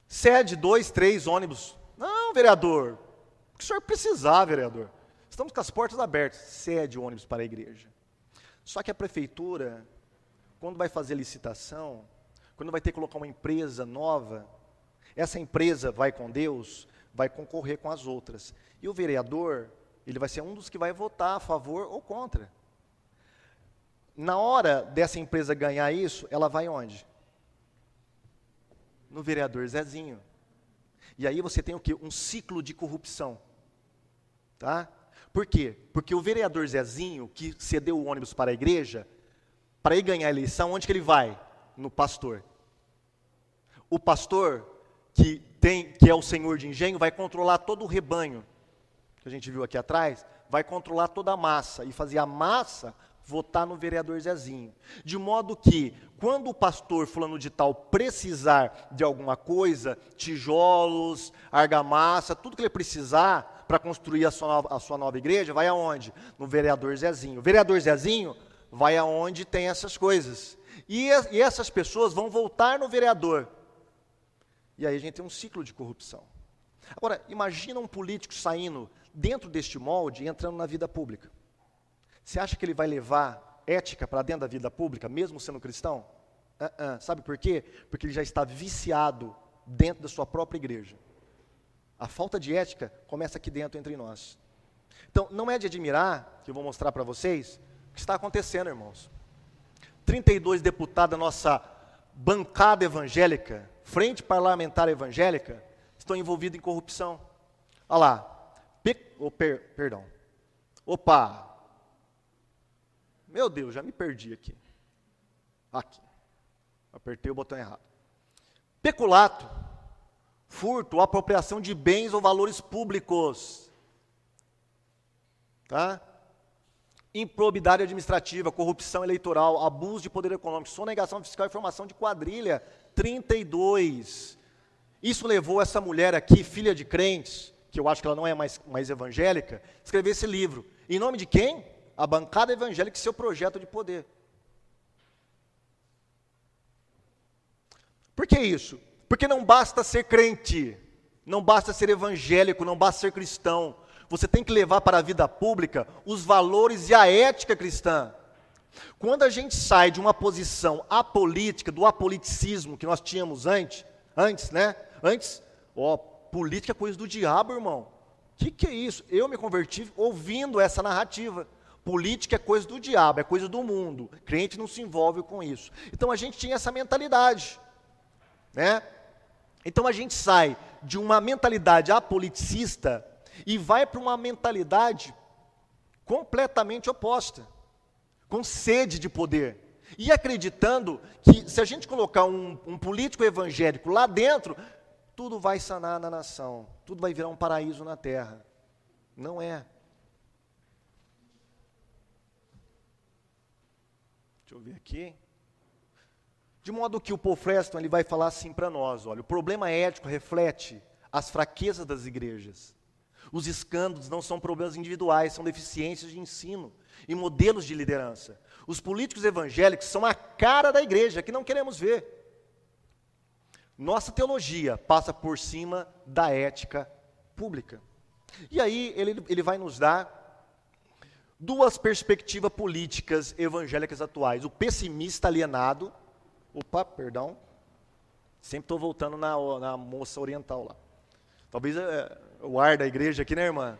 Cede 2, 3 ônibus. Não, vereador, o que o senhor precisar, vereador? Estamos com as portas abertas, cede o ônibus para a igreja. Só que a prefeitura, quando vai fazer licitação, quando vai ter que colocar uma empresa nova, essa empresa Vai com Deus, vai concorrer com as outras. E o vereador, ele vai ser um dos que vai votar a favor ou contra. Na hora dessa empresa ganhar isso, ela vai onde? No vereador Zezinho. E aí você tem o quê? Um ciclo de corrupção. Tá? Por quê? Porque o vereador Zezinho, que cedeu o ônibus para a igreja, para ele ganhar a eleição, onde que ele vai? No pastor. O pastor, que é o senhor de engenho, vai controlar todo o rebanho, que a gente viu aqui atrás, vai controlar toda a massa, e fazer a massa votar no vereador Zezinho. De modo que, quando o pastor fulano de tal precisar de alguma coisa, tijolos, argamassa, tudo que ele precisar para construir a sua nova igreja, vai aonde? No vereador Zezinho. O vereador Zezinho vai aonde tem essas coisas. E essas pessoas vão voltar no vereador. E aí a gente tem um ciclo de corrupção. Agora, imagina um político saindo dentro deste molde e entrando na vida pública. Você acha que ele vai levar ética para dentro da vida pública, mesmo sendo cristão? Sabe por quê? Porque ele já está viciado dentro da sua própria igreja. A falta de ética começa aqui dentro entre nós. Então, não é de admirar, que eu vou mostrar para vocês, o que está acontecendo, irmãos. 32 deputados da nossa bancada evangélica, frente parlamentar evangélica, estão envolvidos em corrupção. Olha lá. Perdão. Opa. Meu Deus, já me perdi aqui. Aqui. Apertei o botão errado. Peculato, furto, apropriação de bens ou valores públicos. Tá? Improbidade administrativa, corrupção eleitoral, abuso de poder econômico, sonegação fiscal e formação de quadrilha. 32. Isso levou essa mulher aqui, filha de crentes, que eu acho que ela não é mais evangélica, a escrever esse livro. Em nome de quem? A bancada evangélica e seu projeto de poder. Por que isso? Porque não basta ser crente, não basta ser evangélico, não basta ser cristão. Você tem que levar para a vida pública os valores e a ética cristã. Quando a gente sai de uma posição apolítica, do apoliticismo que nós tínhamos antes, né? Política é coisa do diabo, irmão. Que é isso? Eu me converti ouvindo essa narrativa. Política é coisa do diabo, é coisa do mundo. Crente não se envolve com isso. Então a gente tinha essa mentalidade, né? Então a gente sai de uma mentalidade apoliticista e vai para uma mentalidade completamente oposta, com sede de poder, e acreditando que se a gente colocar um político evangélico lá dentro, tudo vai sanar na nação, tudo vai virar um paraíso na terra. Não é. Deixa eu ver aqui. De modo que o Paul Freston ele vai falar assim para nós, olha, o problema ético reflete as fraquezas das igrejas. Os escândalos não são problemas individuais, são deficiências de ensino e modelos de liderança. Os políticos evangélicos são a cara da igreja, que não queremos ver. Nossa teologia passa por cima da ética pública. E aí ele vai nos dar duas perspectivas políticas evangélicas atuais. O pessimista alienado, sempre estou voltando na moça oriental lá. Talvez o ar da igreja aqui, né, irmã?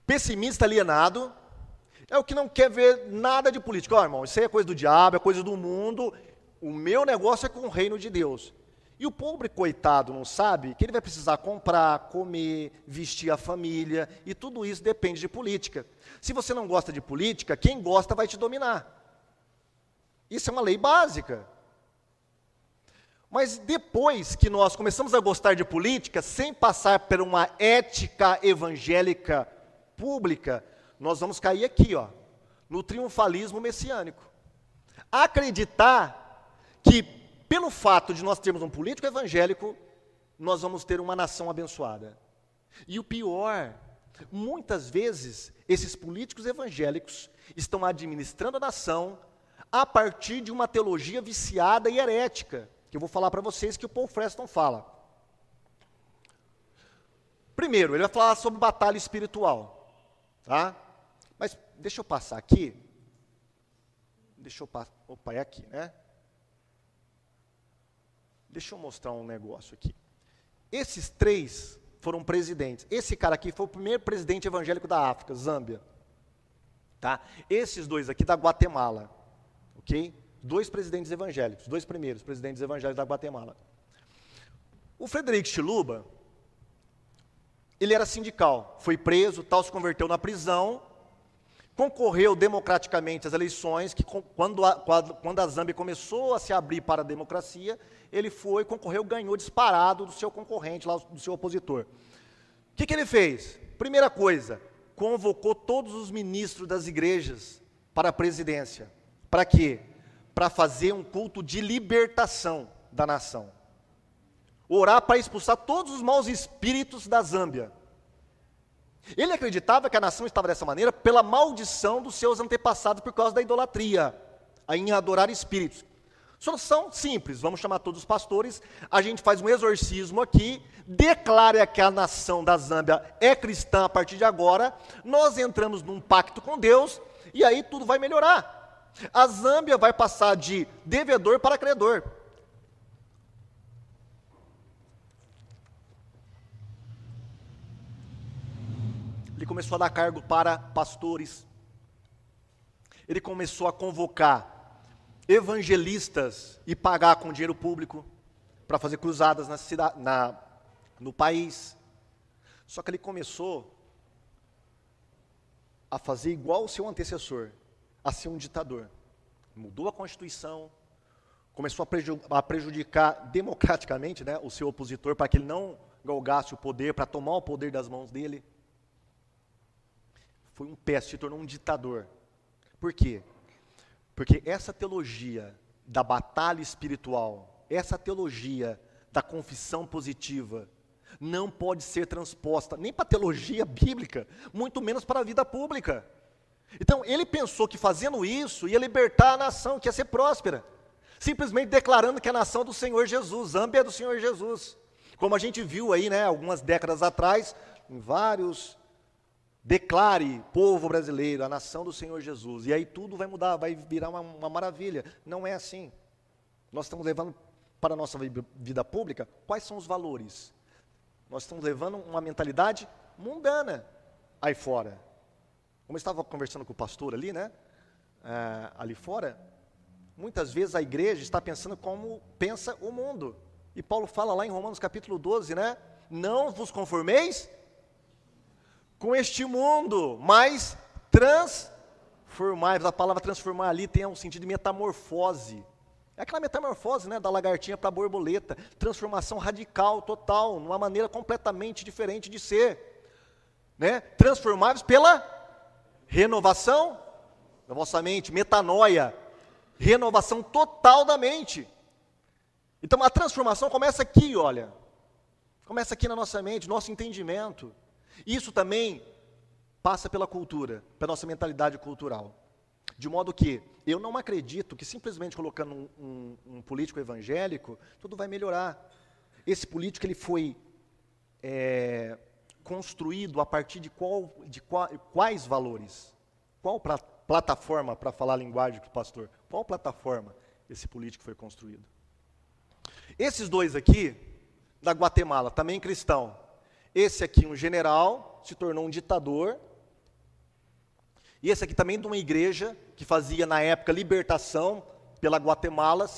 Pessimista alienado é o que não quer ver nada de política. Irmão, isso aí é coisa do diabo, é coisa do mundo. O meu negócio é com o reino de Deus. E o pobre coitado não sabe que ele vai precisar comprar, comer, vestir a família, e tudo isso depende de política. Se você não gosta de política, quem gosta vai te dominar. Isso é uma lei básica. Mas depois que nós começamos a gostar de política, sem passar por uma ética evangélica pública, nós vamos cair aqui, no triunfalismo messiânico. Acreditar que, pelo fato de nós termos um político evangélico, nós vamos ter uma nação abençoada. E o pior, muitas vezes, esses políticos evangélicos estão administrando a nação a partir de uma teologia viciada e herética, que eu vou falar para vocês que o Paul Freston fala. Primeiro, ele vai falar sobre batalha espiritual, tá? Mas deixa eu passar aqui. É aqui, né? Deixa eu mostrar um negócio aqui. Esses três foram presidentes. Esse cara aqui foi o primeiro presidente evangélico da África, Zâmbia. Tá? Esses dois aqui da Guatemala. Ok? Dois presidentes evangélicos, dois primeiros presidentes evangélicos da Guatemala. O Frederico Chiluba, ele era sindical, foi preso, se converteu na prisão, concorreu democraticamente às eleições, que quando a Zâmbia começou a se abrir para a democracia, ele concorreu, ganhou disparado do seu concorrente, lá, do seu opositor. O que ele fez? Primeira coisa, convocou todos os ministros das igrejas para a presidência. Para quê? Para fazer um culto de libertação da nação. Orar para expulsar todos os maus espíritos da Zâmbia. Ele acreditava que a nação estava dessa maneira pela maldição dos seus antepassados por causa da idolatria, em adorar espíritos. Solução simples, vamos chamar todos os pastores, a gente faz um exorcismo aqui, declara que a nação da Zâmbia é cristã a partir de agora, nós entramos num pacto com Deus e aí tudo vai melhorar. A Zâmbia vai passar de devedor para credor. Ele começou a dar cargo para pastores. ele começou a convocar evangelistas e pagar com dinheiro público para fazer cruzadas no país. Só que ele começou a fazer igual o seu antecessor, a ser um ditador. Mudou a Constituição, começou a prejudicar democraticamente, né, o seu opositor, para que ele não galgasse o poder, para tomar o poder das mãos dele. Foi um péssimo, se tornou um ditador. Por quê? Porque essa teologia da batalha espiritual, essa teologia da confissão positiva, não pode ser transposta nem para a teologia bíblica, muito menos para a vida pública. Então, ele pensou que fazendo isso ia libertar a nação, que ia ser próspera, simplesmente declarando que a nação é do Senhor Jesus, Zâmbia é do Senhor Jesus. Como a gente viu aí, né, algumas décadas atrás, em vários, declare, povo brasileiro, a nação do Senhor Jesus, e aí tudo vai mudar, vai virar uma maravilha. Não é assim. Nós estamos levando para a nossa vida pública, quais são os valores? Nós estamos levando uma mentalidade mundana aí fora. Como eu estava conversando com o pastor ali, né? Ali fora, muitas vezes a igreja está pensando como pensa o mundo. E Paulo fala lá em Romanos capítulo 12, né? Não vos conformeis com este mundo, mas transformai-vos. A palavra transformar ali tem um sentido de metamorfose. É aquela metamorfose, né, da lagartinha para a borboleta, transformação radical, total, numa maneira completamente diferente de ser, né? Transformados pela renovação da vossa mente, metanoia, renovação total da mente. Então a transformação começa aqui, olha, começa aqui na nossa mente, nosso entendimento. Isso também passa pela cultura, pela nossa mentalidade cultural. De modo que eu não acredito que simplesmente colocando um político evangélico, tudo vai melhorar. Esse político ele foi construído a partir de quais valores? Qual plataforma, para falar a linguagem do pastor, qual plataforma esse político foi construído? Esses dois aqui, da Guatemala, também cristão. Esse aqui, um general, se tornou um ditador. E esse aqui também de uma igreja que fazia, na época, libertação pela Guatemala,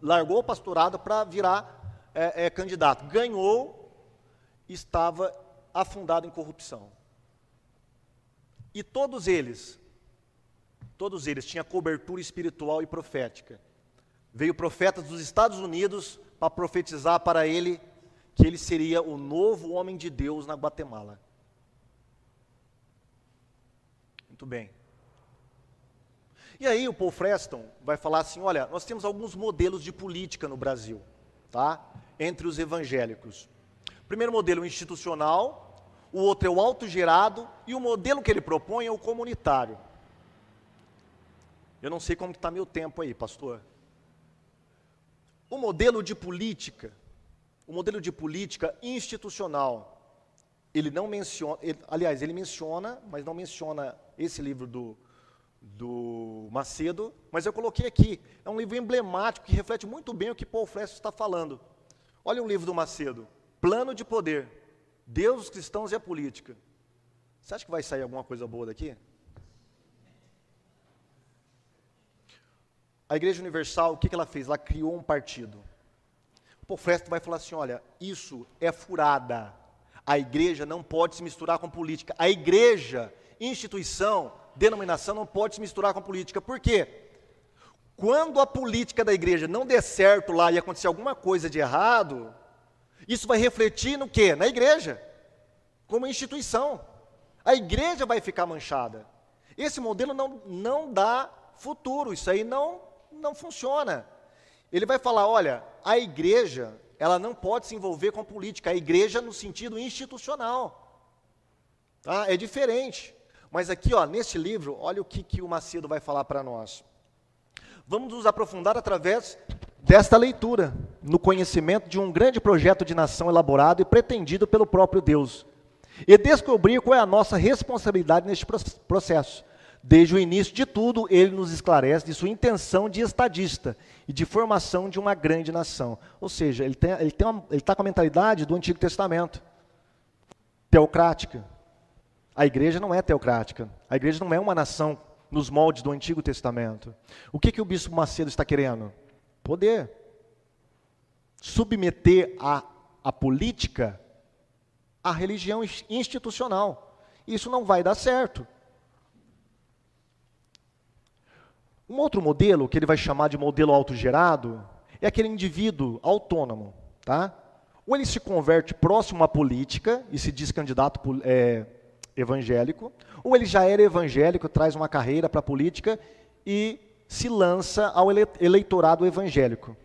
largou o pastorado para virar candidato. Ganhou, estava afundado em corrupção. E todos eles tinham cobertura espiritual e profética. Veio profetas dos Estados Unidos para profetizar para ele que ele seria o novo homem de Deus na Guatemala. Muito bem. E aí o Paul Freston vai falar assim, olha, nós temos alguns modelos de política no Brasil, tá? Entre os evangélicos. O primeiro modelo é o institucional, o outro é o autogerado, e o modelo que ele propõe é o comunitário. Eu não sei como está meu tempo aí, pastor. O modelo de política institucional, ele não menciona, ele menciona, mas não menciona esse livro do Macedo, mas eu coloquei aqui, é um livro emblemático que reflete muito bem o que Paul Freston está falando. Olha o livro do Macedo, Plano de Poder, Deus, os cristãos e a política. Você acha que vai sair alguma coisa boa daqui? A Igreja Universal, o que ela fez? Ela criou um partido. O Paul Freston vai falar assim, olha, isso é furada. A igreja não pode se misturar com política. A igreja, instituição, denominação não pode se misturar com política. Por quê? Quando a política da igreja não der certo lá e acontecer alguma coisa de errado, isso vai refletir no quê? Na igreja, como instituição. A igreja vai ficar manchada. Esse modelo não dá futuro, isso aí não funciona. Ele vai falar, olha, a igreja, ela não pode se envolver com política, a igreja no sentido institucional. Tá? É diferente. Mas aqui, ó, nesse livro, olha o que o Macedo vai falar para nós. Vamos nos aprofundar através desta leitura, no conhecimento de um grande projeto de nação elaborado e pretendido pelo próprio Deus, e descobrir qual é a nossa responsabilidade neste processo. Desde o início de tudo, ele nos esclarece de sua intenção de estadista e de formação de uma grande nação. Ou seja, ele está com a mentalidade do Antigo Testamento, teocrática. A igreja não é teocrática. A igreja não é uma nação nos moldes do Antigo Testamento. O que o Bispo Macedo está querendo? Poder. Submeter a política à religião institucional. Isso não vai dar certo. Um outro modelo, que ele vai chamar de modelo autogerado, é aquele indivíduo autônomo, tá? Ou ele se converte próximo à política e se diz candidato evangélico, ou ele já era evangélico, traz uma carreira para a política e se lança ao eleitorado evangélico.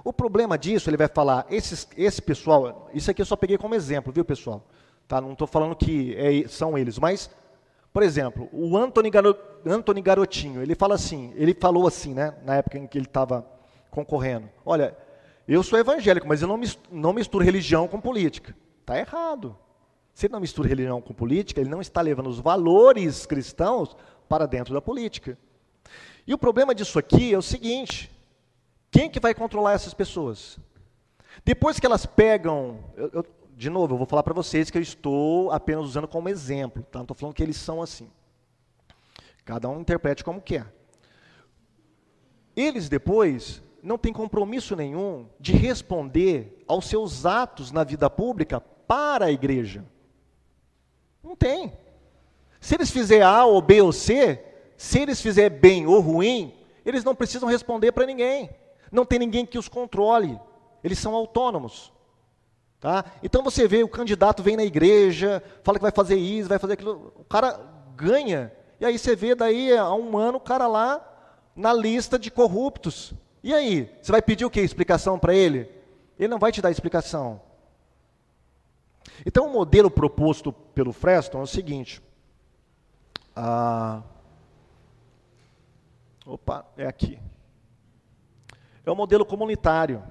O problema disso, ele vai falar, esse pessoal, isso aqui eu só peguei como exemplo, viu, pessoal? Tá? Não estou falando que são eles, mas, por exemplo, o Antony Garotinho, ele falou assim, né, na época em que ele estava concorrendo, olha, eu sou evangélico, mas eu não misturo religião com política. Está errado. Se ele não mistura religião com política, ele não está levando os valores cristãos para dentro da política. E o problema disso aqui é o seguinte, quem que vai controlar essas pessoas? Depois que elas pegam, de novo, eu vou falar para vocês que eu estou apenas usando como exemplo, tá? Não estou falando que eles são assim. Cada um interprete como quer. Eles depois não têm compromisso nenhum de responder aos seus atos na vida pública para a igreja. Não tem. Se eles fizerem A ou B ou C, se eles fizerem bem ou ruim, eles não precisam responder para ninguém. Não tem ninguém que os controle. Eles são autônomos. Tá? Então você vê, o candidato vem na igreja, fala que vai fazer isso, vai fazer aquilo, o cara ganha. E aí você vê daí há um ano o cara lá na lista de corruptos. E aí, você vai pedir o quê? Explicação para ele? Ele não vai te dar explicação. Então o modelo proposto pelo Freston é o seguinte. É aqui. É um modelo comunitário.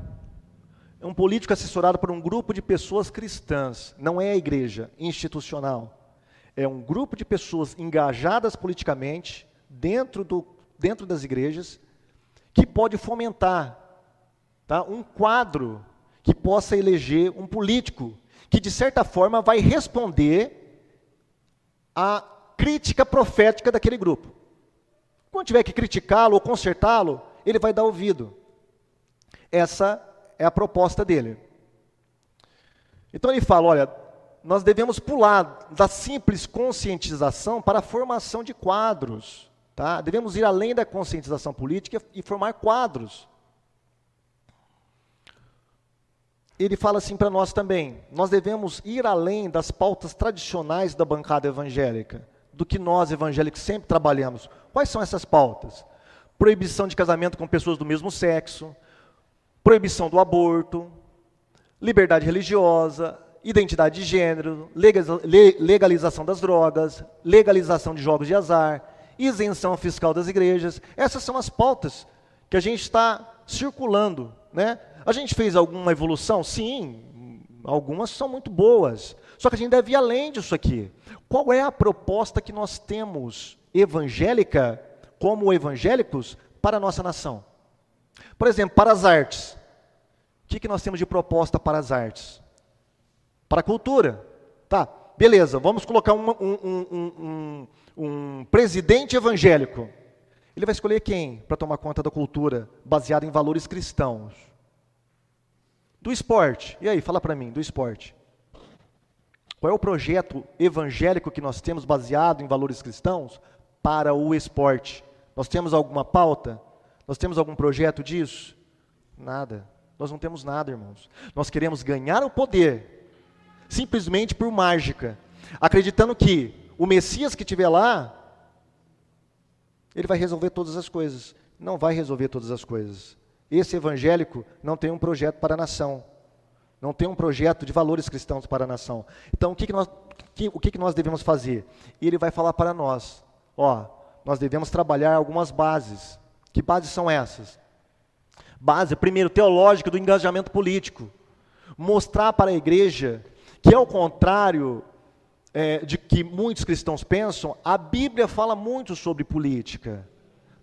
É um político assessorado por um grupo de pessoas cristãs. Não é a igreja institucional. É um grupo de pessoas engajadas politicamente dentro das igrejas que pode fomentar, tá, um quadro que possa eleger um político que, de certa forma, vai responder à crítica profética daquele grupo. Quando tiver que criticá-lo ou consertá-lo, ele vai dar ouvido. Essa é a proposta dele. Então ele fala, olha, nós devemos pular da simples conscientização para a formação de quadros. Tá? Devemos ir além da conscientização política e formar quadros. Ele fala assim para nós também, nós devemos ir além das pautas tradicionais da bancada evangélica, do que nós evangélicos sempre trabalhamos. Quais são essas pautas? Proibição de casamento com pessoas do mesmo sexo, proibição do aborto, liberdade religiosa, identidade de gênero, legalização das drogas, legalização de jogos de azar, isenção fiscal das igrejas. Essas são as pautas que a gente está circulando, né? A gente fez alguma evolução? Sim, algumas são muito boas. Só que a gente deve ir além disso aqui. Qual é a proposta que nós temos evangélica, como evangélicos, para a nossa nação? Por exemplo, para as artes. O que nós temos de proposta para as artes? Para a cultura. Tá, beleza, vamos colocar um presidente evangélico. Ele vai escolher quem para tomar conta da cultura, baseado em valores cristãos? Do esporte. E aí, fala para mim, do esporte. Qual é o projeto evangélico que nós temos baseado em valores cristãos para o esporte? Nós temos alguma pauta? Nós temos algum projeto disso? Nada. Nós não temos nada, irmãos. Nós queremos ganhar o poder, simplesmente por mágica, acreditando que o Messias que estiver lá, ele vai resolver todas as coisas. Não vai resolver todas as coisas. Esse evangélico não tem um projeto para a nação. Não tem um projeto de valores cristãos para a nação. Então, o que nós devemos fazer? Ele vai falar para nós, nós devemos trabalhar algumas bases. Que bases são essas? Base, primeiro, teológica do engajamento político. Mostrar para a igreja que, ao contrário de que muitos cristãos pensam, a Bíblia fala muito sobre política.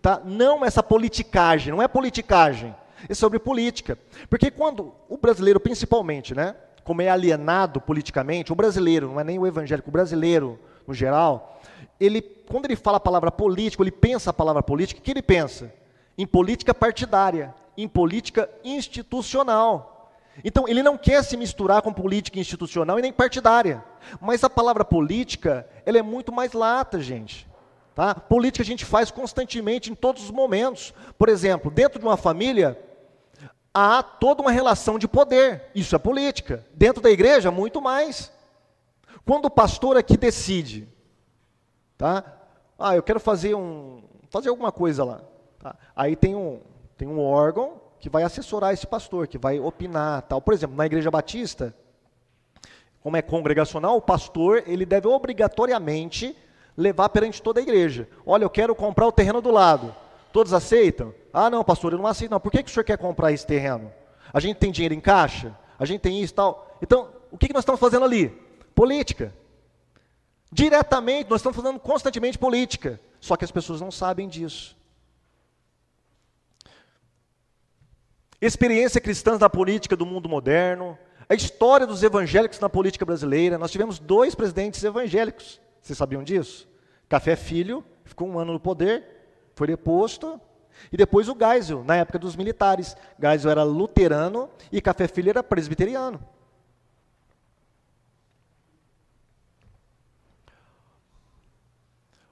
Tá? Não essa politicagem, não é politicagem, é sobre política. Porque quando o brasileiro, principalmente, né, como é alienado politicamente, o brasileiro, não é nem o evangélico, o brasileiro, no geral, quando ele fala a palavra político, ele pensa a palavra política, o que ele pensa? Em política partidária, em política institucional. Então, ele não quer se misturar com política institucional e nem partidária. Mas a palavra política, ela é muito mais lata, gente. Tá? Política a gente faz constantemente, em todos os momentos. Por exemplo, dentro de uma família, há toda uma relação de poder. Isso é política. Dentro da igreja, muito mais. Quando o pastor aqui decide, tá? Eu quero fazer alguma coisa lá. Tá? Aí tem um órgão que vai assessorar esse pastor, que vai opinar, tal. Por exemplo, na Igreja Batista, como é congregacional, o pastor ele deve obrigatoriamente levar perante toda a igreja. Olha, eu quero comprar o terreno do lado. Todos aceitam? Ah, não, pastor, eu não aceito não. Por que o senhor quer comprar esse terreno? A gente tem dinheiro em caixa? A gente tem isso e tal. Então, o que nós estamos fazendo ali? Política. Diretamente, nós estamos fazendo constantemente política. Só que as pessoas não sabem disso. Experiência cristã na política do mundo moderno. A história dos evangélicos na política brasileira. Nós tivemos 2 presidentes evangélicos. Vocês sabiam disso? Café Filho, ficou 1 ano no poder, foi deposto. E depois o Geisel, na época dos militares. Geisel era luterano e Café Filho era presbiteriano.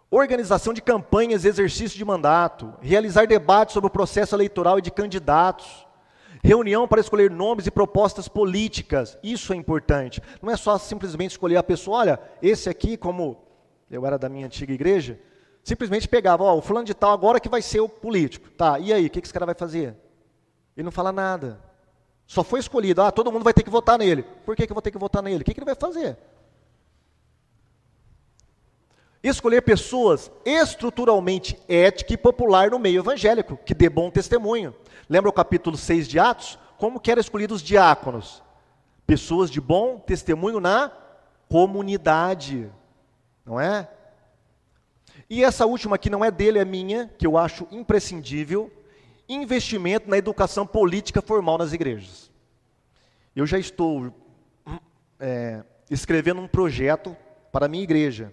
Organização de campanhas e exercício de mandato. Realizar debates sobre o processo eleitoral e de candidatos. Reunião para escolher nomes e propostas políticas. Isso é importante. Não é só simplesmente escolher a pessoa. Olha, esse aqui, como eu era da minha antiga igreja, simplesmente pegava, o fulano de tal agora que vai ser o político. Tá, e aí, o que esse cara vai fazer? Ele não fala nada. Só foi escolhido, todo mundo vai ter que votar nele. Por que eu vou ter que votar nele? O que ele vai fazer? Escolher pessoas estruturalmente ética e popular no meio evangélico, que dê bom testemunho. Lembra o capítulo 6 de Atos? Como que eram escolhidos os diáconos? Pessoas de bom testemunho na comunidade. Não é? E essa última aqui não é dele, é minha, que eu acho imprescindível, investimento na educação política formal nas igrejas. Eu já estou escrevendo um projeto para a minha igreja,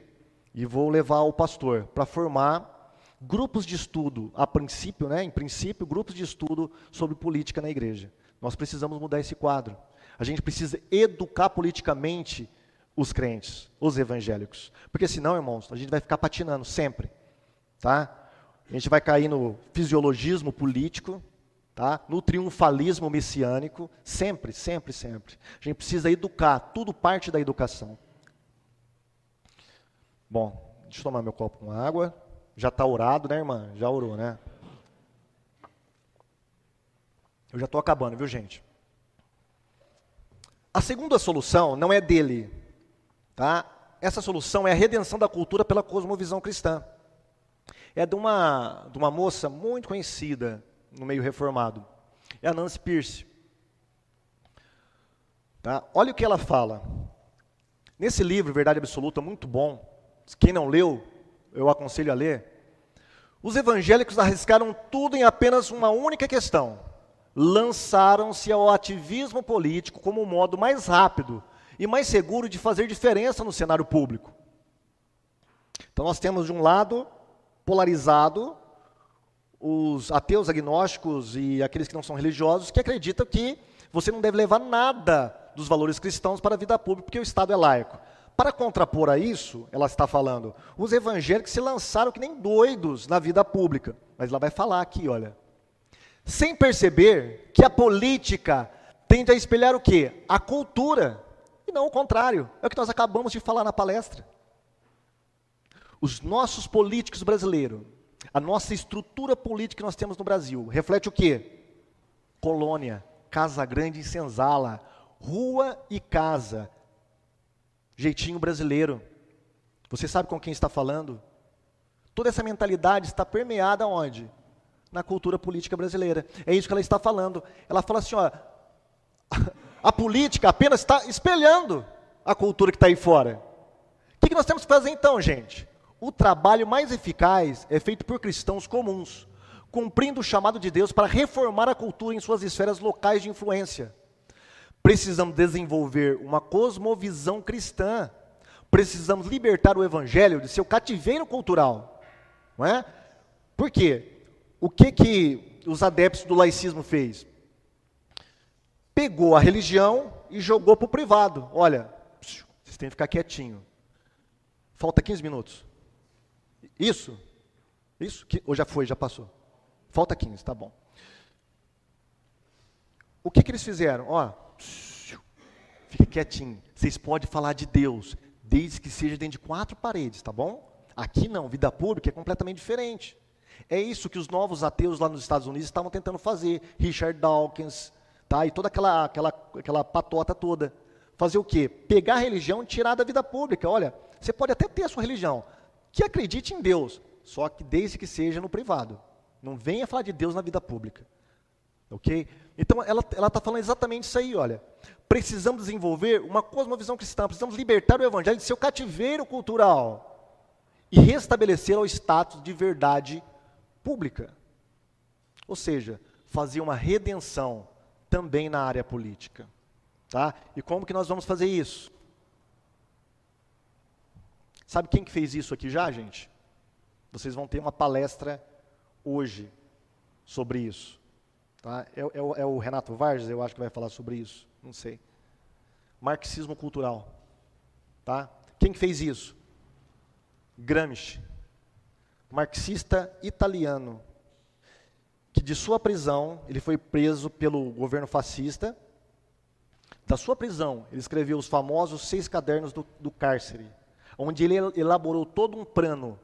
e vou levar o pastor para formar grupos de estudo, em princípio, grupos de estudo sobre política na igreja. Nós precisamos mudar esse quadro. A gente precisa educar politicamente os crentes, os evangélicos. Porque senão, irmãos, a gente vai ficar patinando sempre, tá? A gente vai cair no fisiologismo político, tá? No triunfalismo messiânico, sempre, sempre, sempre. A gente precisa educar, tudo parte da educação. Bom, deixa eu tomar meu copo com água. Já está orado, né, irmã? Já orou, né? Eu já estou acabando, viu, gente? A segunda solução não é dele, tá? Essa solução é a redenção da cultura pela cosmovisão cristã. É de uma moça muito conhecida no meio reformado. É a Nancy Pierce. Tá? Olha o que ela fala. Nesse livro, Verdade Absoluta, muito bom. Quem não leu, eu aconselho a ler. Os evangélicos arriscaram tudo em apenas uma única questão. Lançaram-se ao ativismo político como o modo mais rápido e mais seguro de fazer diferença no cenário público. Então nós temos de um lado, polarizado, os ateus, agnósticos e aqueles que não são religiosos, que acreditam que você não deve levar nada dos valores cristãos para a vida pública, porque o Estado é laico. Para contrapor a isso, ela está falando, os evangélicos se lançaram que nem doidos na vida pública. Mas ela vai falar aqui, olha. Sem perceber que a política tende a espelhar o quê? A cultura, e não o contrário. É o que nós acabamos de falar na palestra. Os nossos políticos brasileiros, a nossa estrutura política que nós temos no Brasil, reflete o quê? Colônia, Casa Grande e Senzala, rua e casa. Jeitinho brasileiro. Você sabe com quem está falando? Toda essa mentalidade está permeada onde? Na cultura política brasileira. É isso que ela está falando. Ela fala assim, a política apenas está espelhando a cultura que está aí fora. O que nós temos que fazer então, gente? O trabalho mais eficaz é feito por cristãos comuns, cumprindo o chamado de Deus para reformar a cultura em suas esferas locais de influência. Precisamos desenvolver uma cosmovisão cristã, precisamos libertar o evangelho de seu cativeiro cultural. Não é? Por quê? O que os adeptos do laicismo fez? Pegou a religião e jogou para o privado. Olha, vocês têm que ficar quietinho. Falta 15 minutos. Isso? Ou já foi, já passou? Falta 15, tá bom. O que eles fizeram? Ó, fica quietinho. Vocês podem falar de Deus, desde que seja dentro de 4 paredes, tá bom? Aqui não, vida pública é completamente diferente. É isso que os novos ateus lá nos Estados Unidos estavam tentando fazer. Richard Dawkins, tá? E toda aquela patota toda. Fazer o quê? Pegar a religião e tirar da vida pública. Olha, você pode até ter a sua religião, que acredite em Deus, só que desde que seja no privado. Não venha falar de Deus na vida pública. Ok? Então, ela está falando exatamente isso aí, olha. Precisamos desenvolver uma cosmovisão cristã, precisamos libertar o evangelho de seu cativeiro cultural e restabelecer o status de verdade pública. Ou seja, fazer uma redenção também na área política. Tá? E como que nós vamos fazer isso? Sabe quem que fez isso aqui já, gente? Vocês vão ter uma palestra hoje sobre isso. Tá? É o Renato Vargas, eu acho que vai falar sobre isso. Não sei. Marxismo cultural. Tá? Quem que fez isso? Gramsci. Marxista italiano. Que de sua prisão, ele foi preso pelo governo fascista. Da sua prisão, ele escreveu os famosos 6 cadernos do cárcere, onde ele elaborou todo um plano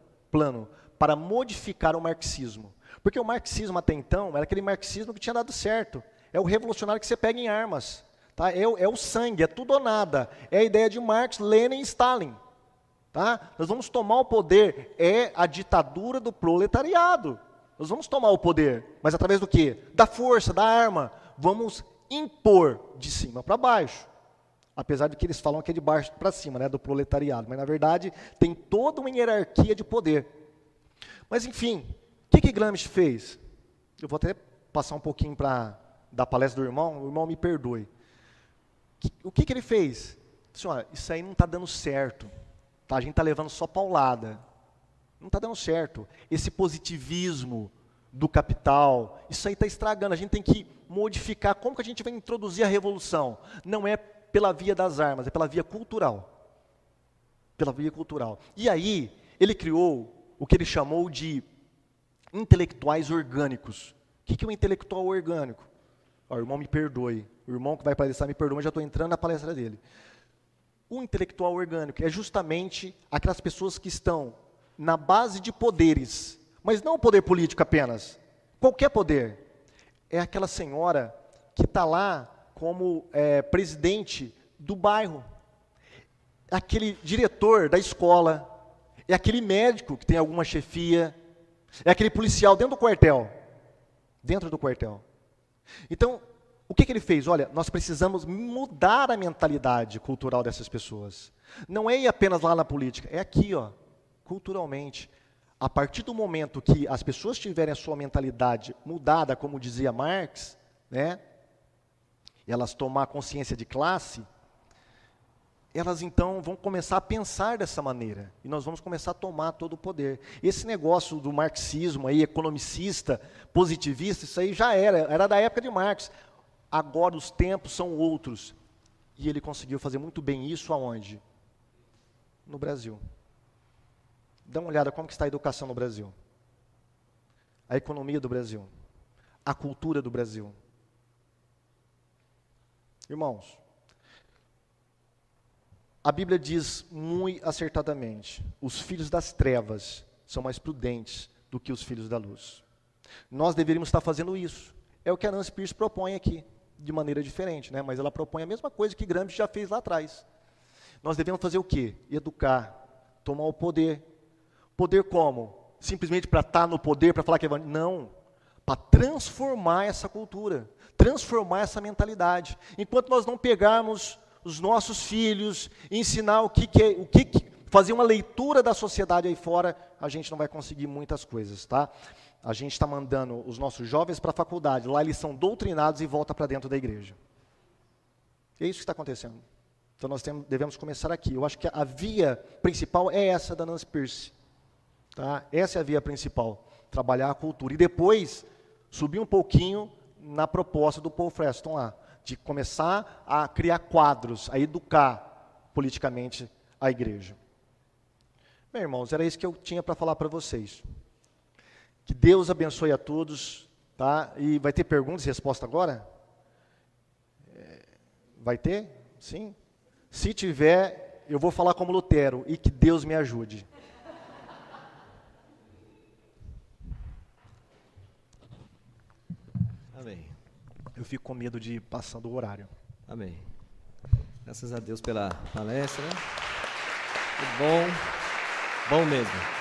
para modificar o marxismo. Porque o marxismo até então era aquele marxismo que tinha dado certo. É o revolucionário que você pega em armas. Tá? É o sangue, é tudo ou nada. É a ideia de Marx, Lenin e Stalin. Tá? Nós vamos tomar o poder, é a ditadura do proletariado. Nós vamos tomar o poder, mas através do quê? Da força, da arma. Vamos impor de cima para baixo. Apesar de que eles falam que é de baixo para cima, né, do proletariado. Mas, na verdade, tem toda uma hierarquia de poder. Mas, enfim, o que Gramsci fez? Eu vou até passar um pouquinho da palestra do irmão, o irmão me perdoe. O que ele fez? Disse, olha, isso aí não está dando certo. Tá? A gente está levando só paulada. Não está dando certo. Esse positivismo do capital, isso aí está estragando. A gente tem que modificar. Como que a gente vai introduzir a revolução? Não é pela via das armas, é pela via cultural. Pela via cultural. E aí, ele criou o que ele chamou de intelectuais orgânicos. O que é um intelectual orgânico? Ó, o irmão me perdoe. O irmão que vai palestrar me perdoe, mas já estou entrando na palestra dele. O intelectual orgânico é justamente aquelas pessoas que estão na base de poderes, mas não o poder político apenas, qualquer poder. É aquela senhora que está lá como presidente do bairro, é aquele diretor da escola, é aquele médico que tem alguma chefia, é aquele policial dentro do quartel. Então, o que ele fez? Olha, nós precisamos mudar a mentalidade cultural dessas pessoas. Não é ir apenas lá na política, é aqui, ó, culturalmente. A partir do momento que as pessoas tiverem a sua mentalidade mudada, como dizia Marx, né, elas tomar consciência de classe, elas então vão começar a pensar dessa maneira. E nós vamos começar a tomar todo o poder. Esse negócio do marxismo aí, economicista, positivista, isso aí já era da época de Marx. Agora os tempos são outros. E ele conseguiu fazer muito bem isso aonde? No Brasil. Dá uma olhada como que está a educação no Brasil. A economia do Brasil. A cultura do Brasil. Irmãos, a Bíblia diz muito acertadamente, os filhos das trevas são mais prudentes do que os filhos da luz. Nós deveríamos estar fazendo isso. É o que a Nancy Pierce propõe aqui, de maneira diferente, né? Mas ela propõe a mesma coisa que Gramsci já fez lá atrás. Nós devemos fazer o quê? Educar, tomar o poder. Poder como? Simplesmente para estar no poder, para falar que é evangelho? Não, para transformar essa cultura, transformar essa mentalidade. Enquanto nós não pegarmos os nossos filhos, ensinar fazer uma leitura da sociedade aí fora, a gente não vai conseguir muitas coisas, tá? A gente está mandando os nossos jovens para a faculdade, lá eles são doutrinados e voltam para dentro da igreja. É isso que está acontecendo. Então nós devemos começar aqui. Eu acho que a via principal é essa da Nancy Pearce. Tá? Essa é a via principal, trabalhar a cultura. E depois, subir um pouquinho na proposta do Paul Freston lá, de começar a criar quadros, a educar politicamente a igreja. Bem, irmãos, era isso que eu tinha para falar para vocês. Que Deus abençoe a todos, tá? E vai ter perguntas e respostas agora? Vai ter? Sim? Se tiver, eu vou falar como Lutero, e que Deus me ajude. Amém. Eu fico com medo de ir passando o horário. Amém. Graças a Deus pela palestra. Né? Bom mesmo.